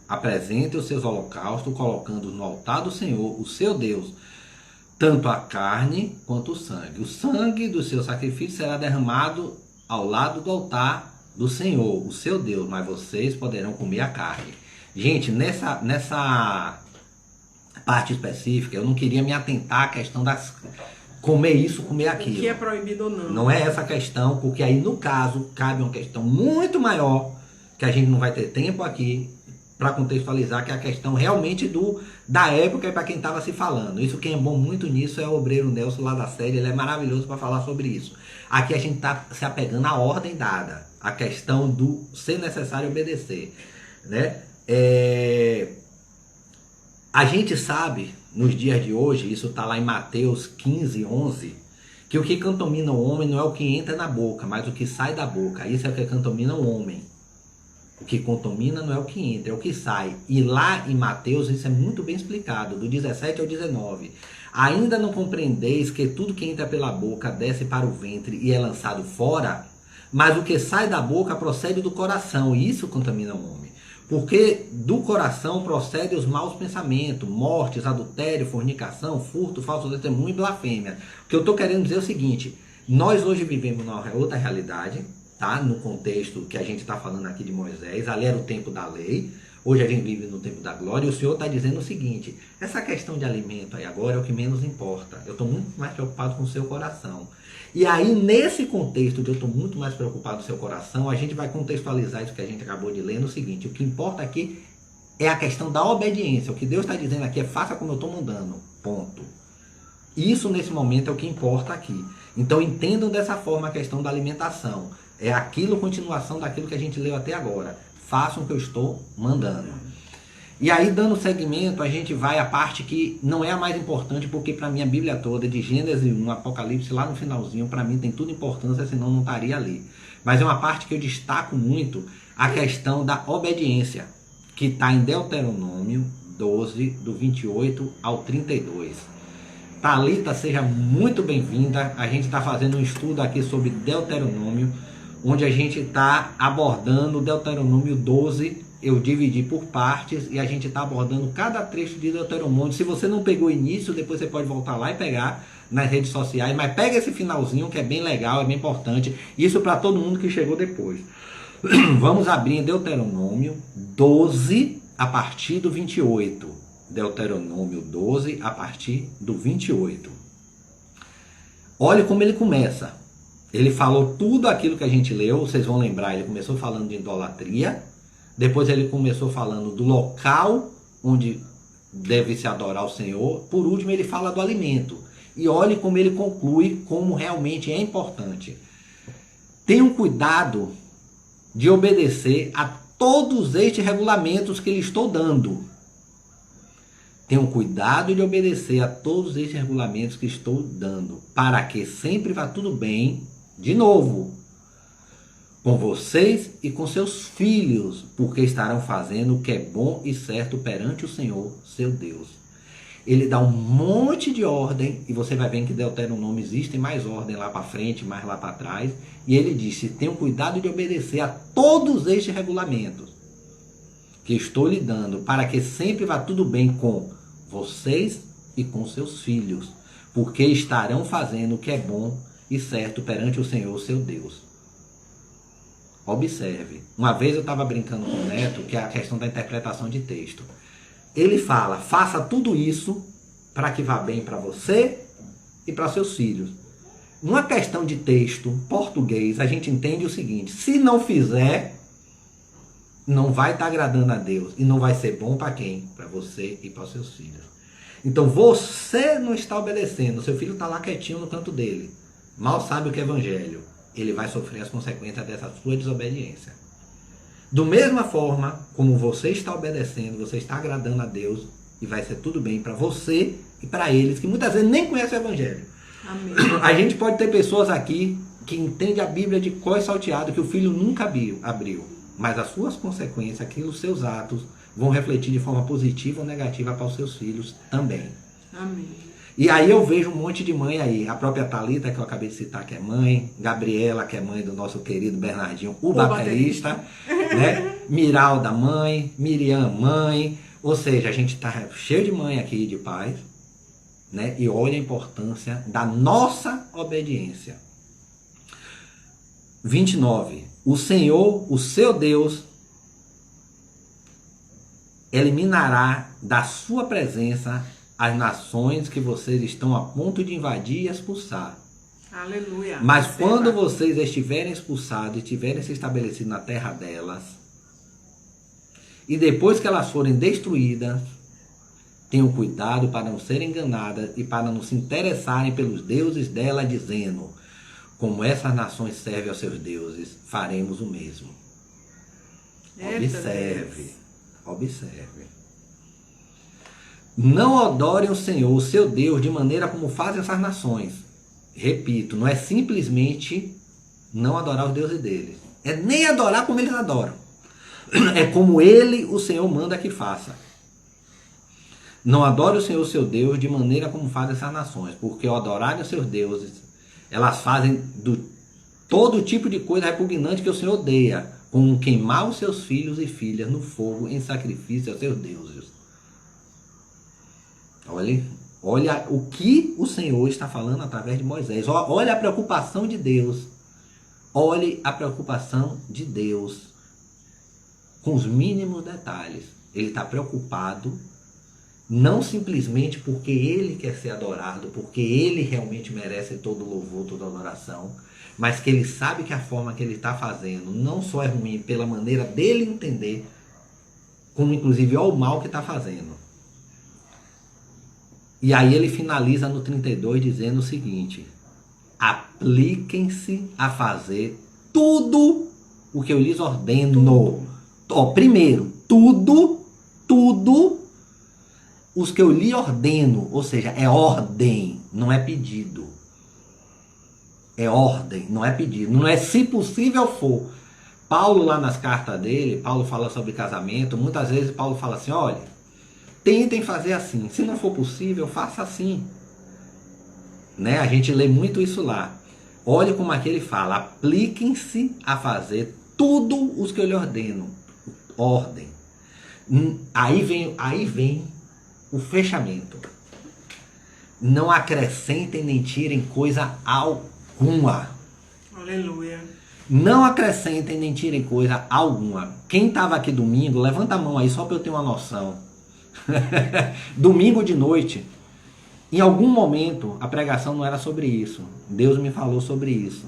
Apresente os seus holocaustos, colocando no altar do Senhor, o seu Deus, tanto a carne quanto o sangue. O sangue do seu sacrifício será derramado ao lado do altar do Senhor, o seu Deus, mas vocês poderão comer a carne. Gente, nessa parte específica, eu não queria me atentar à questão das comer isso, comer aquilo. O que é proibido ou não. Não é essa questão, porque aí no caso cabe uma questão muito maior, que a gente não vai ter tempo aqui para contextualizar, que é a questão realmente da época e para quem estava se falando. Isso, quem é bom muito nisso é o obreiro Nelson lá da série, ele é maravilhoso para falar sobre isso. Aqui a gente está se apegando à ordem dada, a questão do ser necessário obedecer, né? A gente sabe, nos dias de hoje, isso está lá em Mateus 15, 11, que o que contamina o homem não é o que entra na boca, mas o que sai da boca. Isso é o que contamina o homem. O que contamina não é o que entra, é o que sai. E lá em Mateus isso é muito bem explicado, do 17 ao 19. Ainda não compreendeis que tudo que entra pela boca desce para o ventre e é lançado fora? Mas o que sai da boca procede do coração, e isso contamina o homem. Porque do coração procedem os maus pensamentos, mortes, adultério, fornicação, furto, falso testemunho e blasfêmia. O que eu estou querendo dizer é o seguinte, nós hoje vivemos numa outra realidade, tá? No contexto que a gente está falando aqui de Moisés, ali era o tempo da lei, hoje a gente vive no tempo da glória, e o Senhor está dizendo o seguinte, essa questão de alimento aí agora é o que menos importa, eu estou muito mais preocupado com o seu coração. E aí, nesse contexto de eu estou muito mais preocupado com o seu coração, a gente vai contextualizar isso que a gente acabou de ler no seguinte, o que importa aqui é a questão da obediência, o que Deus está dizendo aqui é faça como eu estou mandando, ponto. Isso nesse momento é o que importa aqui. Então entendam dessa forma a questão da alimentação. É aquilo, continuação daquilo que a gente leu até agora. Façam o que eu estou mandando. E aí, dando segmento, a gente vai à parte que não é a mais importante, porque para mim a Bíblia toda, de Gênesis 1, Apocalipse, lá no finalzinho, para mim tem tudo importância, senão não estaria ali. mas é uma parte que eu destaco muito, a questão da obediência, que está em Deuteronômio 12, do 28 ao 32. Thalita, seja muito bem-vinda. A gente está fazendo um estudo aqui sobre Deuteronômio, onde a gente está abordando Deuteronômio 12. Eu dividi por partes e a gente está abordando cada trecho de Deuteronômio. Se você não pegou o início, depois você pode voltar lá e pegar nas redes sociais, mas pega esse finalzinho que é bem legal, é bem importante. Isso para todo mundo que chegou depois. Vamos abrir em Deuteronômio 12, a partir do 28. Deuteronômio 12, a partir do 28. Olha como ele começa. Ele falou tudo aquilo que a gente leu, vocês vão lembrar, ele começou falando de idolatria, depois ele começou falando do local onde deve se adorar o Senhor, por último ele fala do alimento. E olhe como ele conclui, como realmente é importante. Tenham cuidado de obedecer a todos estes regulamentos que lhe estou dando. Tenham cuidado de obedecer a todos estes regulamentos que estou dando, para que sempre vá tudo bem, de novo, com vocês e com seus filhos, porque estarão fazendo o que é bom e certo perante o Senhor, seu Deus. Ele dá um monte de ordem, e você vai ver que em Deuteronômio existem mais ordem lá para frente, mais lá para trás, e ele disse: tenham cuidado de obedecer a todos estes regulamentos que estou lhe dando, para que sempre vá tudo bem com vocês e com seus filhos, porque estarão fazendo o que é bom e certo perante o Senhor, seu Deus. Observe, uma vez eu estava brincando com o Neto, que é a questão da interpretação de texto. Ele fala: faça tudo isso para que vá bem para você e para seus filhos. Numa questão de texto português, a gente entende o seguinte: se não fizer, não vai estar agradando a Deus e não vai ser bom para quem? Para você e para os seus filhos. Então você não está obedecendo, seu filho está lá quietinho no canto dele, mal sabe o que é evangelho, ele vai sofrer as consequências dessa sua desobediência. Do mesma forma como você está obedecendo, você está agradando a Deus e vai ser tudo bem para você e para eles, que muitas vezes nem conhecem o evangelho. Amém. A gente pode ter pessoas aqui que entendem a Bíblia de cor salteado, que o filho nunca abriu. Mas as suas consequências, aquilo, os seus atos, vão refletir de forma positiva ou negativa para os seus filhos também. Amém. E aí eu vejo um monte de mãe aí. A própria Thalita, que eu acabei de citar, que é mãe. Gabriela, que é mãe do nosso querido Bernardinho, o baterista. Né? Miralda, mãe. Miriam, mãe. Ou seja, a gente está cheio de mãe aqui, de pais. Né? E olha a importância da nossa obediência. 29. O Senhor, o seu Deus, eliminará da sua presença as nações que vocês estão a ponto de invadir e expulsar. Aleluia. Mas quando vocês estiverem expulsados e tiverem se estabelecido na terra delas, e depois que elas forem destruídas, tenham cuidado para não serem enganadas e para não se interessarem pelos deuses dela, dizendo: como essas nações servem aos seus deuses, faremos o mesmo. Observe, observe. Não adorem o Senhor, o seu Deus, de maneira como fazem essas nações. Repito, não é simplesmente não adorar os deuses deles. É nem adorar como eles adoram. É como ele, o Senhor, manda que faça. Não adore o Senhor, seu Deus, de maneira como fazem essas nações, porque ao adorarem os seus deuses, elas fazem todo tipo de coisa repugnante que o Senhor odeia, como queimar os seus filhos e filhas no fogo em sacrifício aos seus deuses. Olha o que o Senhor está falando através de Moisés. Olha a preocupação de Deus. Olhe a preocupação de Deus com os mínimos detalhes. Ele está preocupado não simplesmente porque ele quer ser adorado, porque ele realmente merece todo louvor, toda adoração, mas que ele sabe que a forma que ele está fazendo não só é ruim pela maneira dele entender, como inclusive é o mal que está fazendo. E aí ele finaliza no 32 dizendo o seguinte: apliquem-se a fazer tudo o que eu lhes ordeno. Primeiro, tudo os que eu lhe ordeno, ou seja, é ordem, não é pedido. É ordem, não é pedido. Não é se possível for. Paulo, lá nas cartas dele, Paulo fala sobre casamento. Muitas vezes Paulo fala assim, olha, tentem fazer assim. Se não for possível, faça assim. Né? A gente lê muito isso lá. Olhe como aqui ele fala, apliquem-se a fazer tudo os que eu lhe ordeno. Ordem. Aí vem o fechamento. Não acrescentem nem tirem coisa alguma. Aleluia. Não acrescentem nem tirem coisa alguma. Quem estava aqui domingo, levanta a mão aí só para eu ter uma noção. Domingo de noite, em algum momento a pregação não era sobre isso. Deus me falou sobre isso.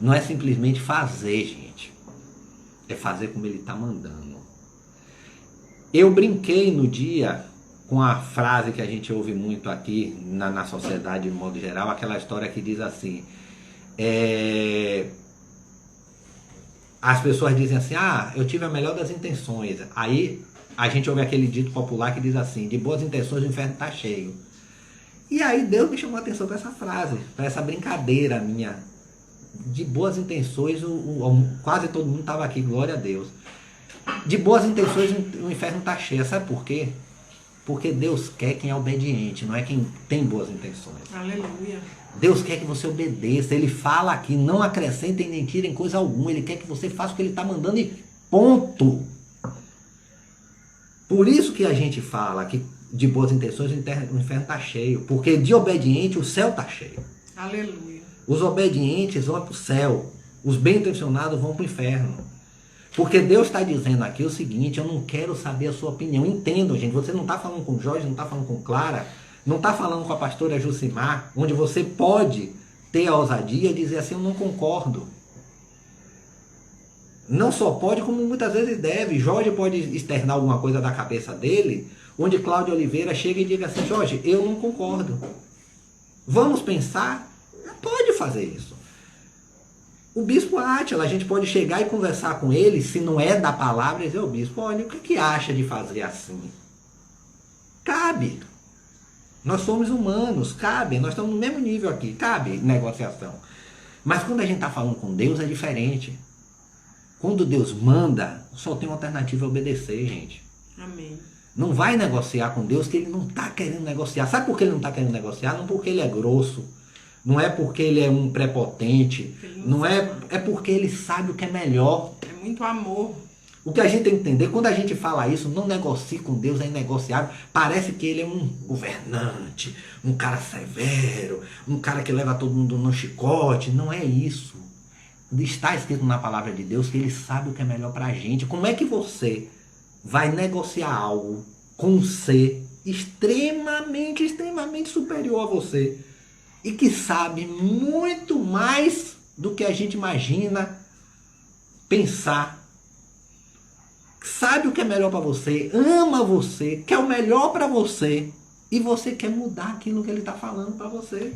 Não é simplesmente fazer, gente. É fazer como Ele está mandando. Eu brinquei no dia com a frase que a gente ouve muito aqui na sociedade de modo geral, aquela história que diz assim, as pessoas dizem assim, eu tive a melhor das intenções. Aí a gente ouve aquele dito popular que diz assim, de boas intenções o inferno está cheio. E aí Deus me chamou a atenção para essa frase, para essa brincadeira minha. De boas intenções, quase todo mundo estava aqui, glória a Deus. De boas intenções o inferno está cheio. Sabe por quê? Porque Deus quer quem é obediente, não é quem tem boas intenções. Aleluia. Deus quer que você obedeça. Ele fala aqui, não acrescentem nem tirem coisa alguma. Ele quer que você faça o que Ele está mandando e ponto. Por isso que a gente fala que de boas intenções o inferno está cheio. Porque de obediente o céu está cheio. Aleluia. Os obedientes vão para o céu. Os bem intencionados vão para o inferno. Porque Deus está dizendo aqui o seguinte, eu não quero saber a sua opinião. Entendam, gente, você não está falando com Jorge, não está falando com Clara, não está falando com a pastora Jucimar, onde você pode ter a ousadia de dizer assim, eu não concordo. Não só pode, como muitas vezes deve. Jorge pode externar alguma coisa da cabeça dele, onde Cláudio Oliveira chega e diga assim, Jorge, eu não concordo. Vamos pensar? Pode fazer isso. O bispo Átila, a gente pode chegar e conversar com ele, se não é da palavra, e dizer, ô bispo, olha, o que acha de fazer assim? Cabe. Nós somos humanos, cabe. Nós estamos no mesmo nível aqui, cabe negociação. Mas quando a gente está falando com Deus, é diferente. Quando Deus manda, só tem uma alternativa a obedecer, gente. Amém. Não vai negociar com Deus que Ele não está querendo negociar. Sabe por que Ele não está querendo negociar? Não porque Ele é grosso. Não é porque ele é um prepotente, não é porque ele sabe o que é melhor. É muito amor. O que a gente tem que entender, quando a gente fala isso, não negocie com Deus, é inegociável. Parece que ele é um governante, um cara severo, um cara que leva todo mundo no chicote. Não é isso. Está escrito na palavra de Deus que ele sabe o que é melhor para a gente. Como é que você vai negociar algo com um ser extremamente superior a você? E que sabe muito mais do que a gente imagina pensar. Sabe o que é melhor para você, ama você, quer o melhor para você. E você quer mudar aquilo que Ele está falando para você.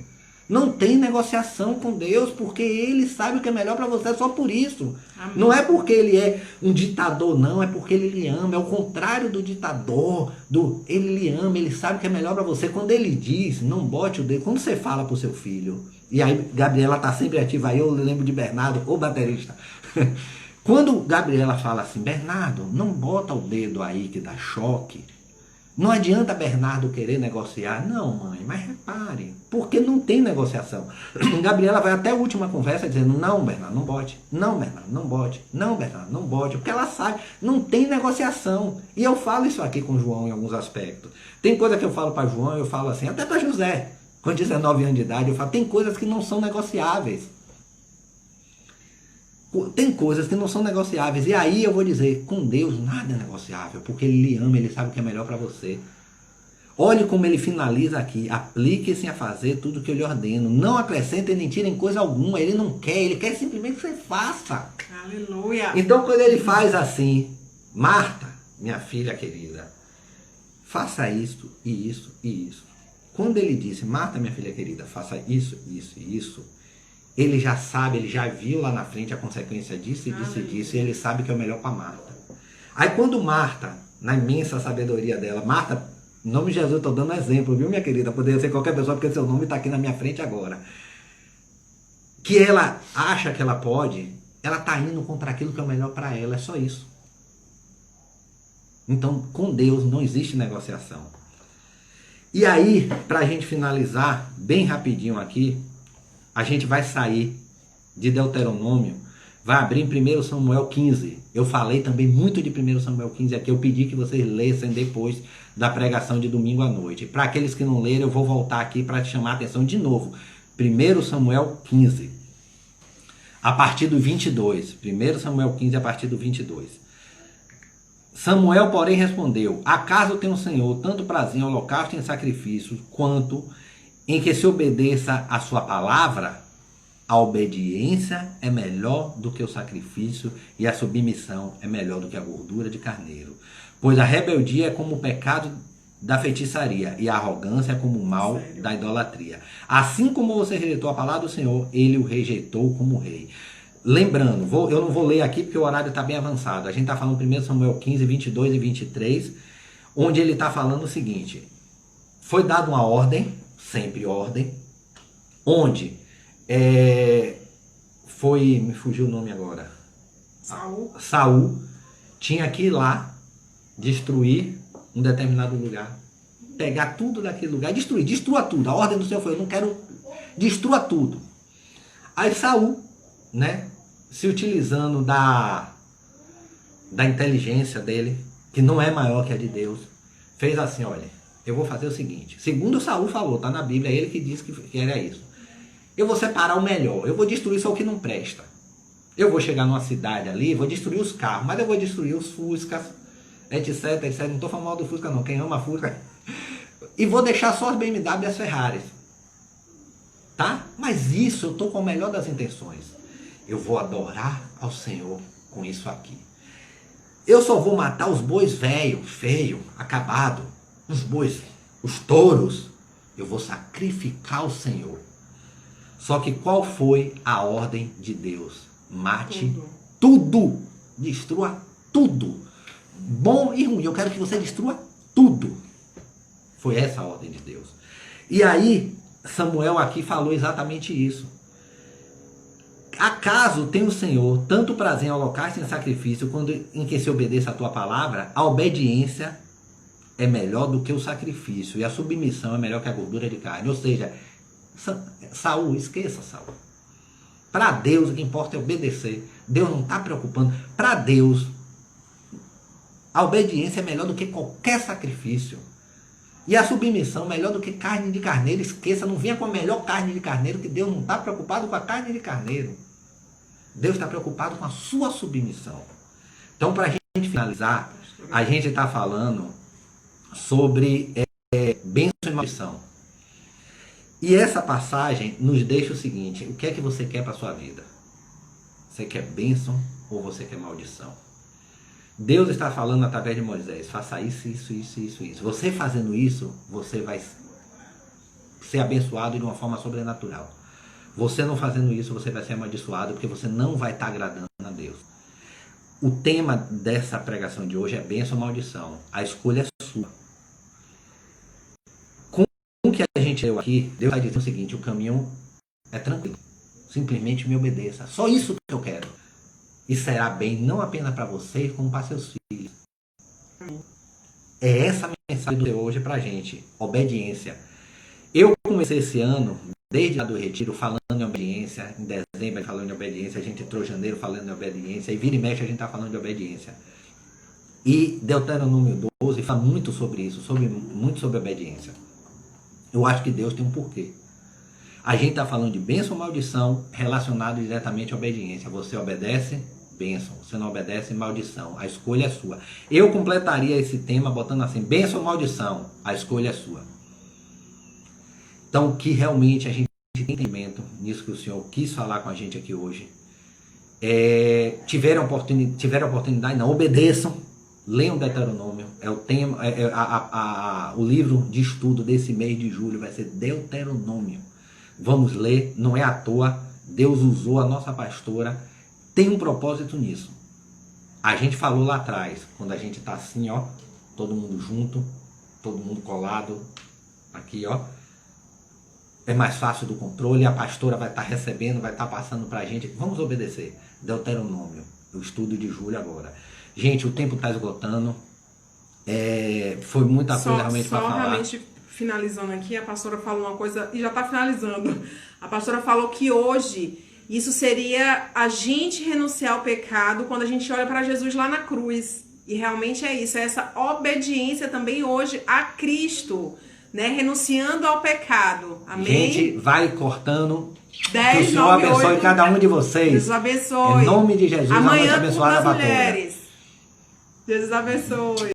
Não tem negociação com Deus, porque Ele sabe o que é melhor para você, é só por isso. Amém. Não é porque Ele é um ditador, não, é porque Ele lhe ama. É o contrário do ditador, Ele lhe ama, Ele sabe o que é melhor para você. Quando Ele diz, não bote o dedo, quando você fala para o seu filho, e aí Gabriela está sempre ativa, aí eu lembro de Bernardo, o baterista. Quando Gabriela fala assim, Bernardo, não bota o dedo aí que dá choque. Não adianta Bernardo querer negociar. Não, mãe, mas repare, porque não tem negociação. Gabriela vai até a última conversa dizendo, não, Bernardo, não bote. Não, Bernardo, não bote. Não, Bernardo, não bote. Porque ela sabe, não tem negociação. E eu falo isso aqui com o João em alguns aspectos. Tem coisa que eu falo para João, eu falo assim, até para José, com 19 anos de idade, eu falo, tem coisas que não são negociáveis. Tem coisas que não são negociáveis. E aí eu vou dizer, com Deus nada é negociável, porque Ele lhe ama, Ele sabe o que é melhor para você. Olhe como Ele finaliza aqui. Aplique-se a fazer tudo o que eu lhe ordeno. Não acrescentem nem tirem coisa alguma. Ele não quer, Ele quer simplesmente que você faça. Aleluia. Então quando Ele faz assim, Marta, minha filha querida, faça isso e isso e isso. Quando Ele disse, Marta, minha filha querida, faça isso, isso e isso, Ele já sabe, Ele já viu lá na frente a consequência disso e disso e disso, e Ele sabe que é o melhor para Marta. Aí quando Marta, na imensa sabedoria dela, Marta, em nome de Jesus, eu estou dando exemplo, viu, minha querida? Poderia ser qualquer pessoa, porque seu nome está aqui na minha frente agora. que ela acha que ela pode, ela está indo contra aquilo que é o melhor para ela, é só isso. Então, com Deus não existe negociação. E aí, para a gente finalizar bem rapidinho aqui, a gente vai sair de Deuteronômio, vai abrir em 1 Samuel 15. Eu falei também muito de 1 Samuel 15 aqui, eu pedi que vocês lessem depois da pregação de domingo à noite. Para aqueles que não leram, eu vou voltar aqui para chamar a atenção de novo. 1 Samuel 15, a partir do 22. 1 Samuel 15, a partir do 22. Samuel, porém, respondeu: acaso tem o Senhor tanto prazer em holocausto e em sacrifícios, quanto em que se obedeça a sua palavra? A obediência é melhor do que o sacrifício, e a submissão é melhor do que a gordura de carneiro. Pois a rebeldia é como o pecado da feitiçaria, e a arrogância é como o mal da idolatria. Assim como você rejeitou a palavra do Senhor, ele o rejeitou como rei. Lembrando, eu não vou ler aqui porque o horário está bem avançado. A gente está falando 1 Samuel 15, 22 e 23, onde ele está falando o seguinte: foi dada uma ordem, sempre ordem, onde me fugiu o nome agora. Saul tinha que ir lá, destruir um determinado lugar, pegar tudo daquele lugar, destrua tudo. A ordem do Senhor foi: eu não quero, destrua tudo. Aí Saul, né, se utilizando da inteligência dele, que não é maior que a de Deus, fez assim: olha, eu vou fazer o seguinte, segundo Saul falou, tá na Bíblia, é ele que disse que era isso. Eu vou separar o melhor, eu vou destruir só o que não presta. Eu vou chegar numa cidade ali, vou destruir os carros, mas eu vou destruir os Fuscas, etc, etc. Não estou falando mal do Fusca não, quem ama Fusca. E vou deixar só as BMW e as Ferraris. Tá? Mas isso eu estou com a melhor das intenções. Eu vou adorar ao Senhor com isso aqui. Eu só vou matar os bois velhos, feio, acabado. Os bois, os touros. Eu vou sacrificar ao Senhor. Só que qual foi a ordem de Deus? Mate tudo. Destrua tudo. Bom e ruim. Eu quero que você destrua tudo. Foi essa a ordem de Deus. E aí, Samuel aqui falou exatamente isso. Acaso tem o Senhor tanto prazer em holocausto e em sacrifício, quando em que se obedeça a tua palavra? A obediência é melhor do que o sacrifício, e a submissão é melhor que a gordura de carne. Ou seja, Saul, esqueça Saul. Para Deus o que importa é obedecer. Deus não está preocupando. Para Deus, a obediência é melhor do que qualquer sacrifício. E a submissão melhor do que carne de carneiro. Esqueça, não venha com a melhor carne de carneiro, que Deus não está preocupado com a carne de carneiro. Deus está preocupado com a sua submissão. Então, para a gente finalizar, a gente está falando sobre bênção e maldição. E essa passagem nos deixa o seguinte: o que é que você quer para a sua vida? Você quer bênção ou você quer maldição? Deus está falando através de Moisés: faça isso, isso, isso, isso, isso. Você fazendo isso, você vai ser abençoado de uma forma sobrenatural. Você não fazendo isso, você vai ser amaldiçoado, porque você não vai estar agradando a Deus. O tema dessa pregação de hoje é bênção ou maldição. A escolha é sua. Com o que a gente leu aqui, Deus vai dizer o seguinte: o caminho é tranquilo. Simplesmente me obedeça. Só isso que eu quero. E será bem não apenas para você, como para seus filhos. É essa a mensagem de hoje para a gente. Obediência. Eu comecei esse ano, desde lá do retiro, falando em obediência. Em dezembro falando de obediência. A gente entrou em janeiro falando de obediência. E vira e mexe a gente está falando de obediência. E Deuteronômio 12 fala muito sobre isso. Muito sobre obediência. Eu acho que Deus tem um porquê. A gente está falando de bênção ou maldição relacionado diretamente à obediência. Você obedece, bênção. Você não obedece, maldição. A escolha é sua. Eu completaria esse tema botando assim: bênção ou maldição? A escolha é sua. Então, que realmente a gente tem entendimento nisso que o Senhor quis falar com a gente aqui hoje. Tiveram oportunidade, não, obedeçam. Leiam Deuteronômio. É o tema, o livro de estudo desse mês de julho vai ser Deuteronômio. Vamos ler, não é à toa. Deus usou a nossa pastora. Tem um propósito nisso. A gente falou lá atrás, quando a gente está assim, ó, todo mundo junto, todo mundo colado, aqui, ó. é mais fácil do controle, a pastora vai estar recebendo, vai estar passando pra gente. Vamos obedecer. Deuteronômio, o estudo de julho agora. Gente, o tempo está esgotando. Foi muita coisa realmente para falar. Realmente finalizando aqui, a pastora falou uma coisa, e já está finalizando. A pastora falou que hoje isso seria a gente renunciar ao pecado quando a gente olha para Jesus lá na cruz. E realmente é isso, é essa obediência também hoje a Cristo, né? Renunciando ao pecado. Amém? Gente, vai cortando. 10, que o Senhor 9, abençoe 8. cada um de vocês. Deus abençoe. Em nome de Jesus, amanhã, a noite abençoada das para todos. mulheres. Deus abençoe.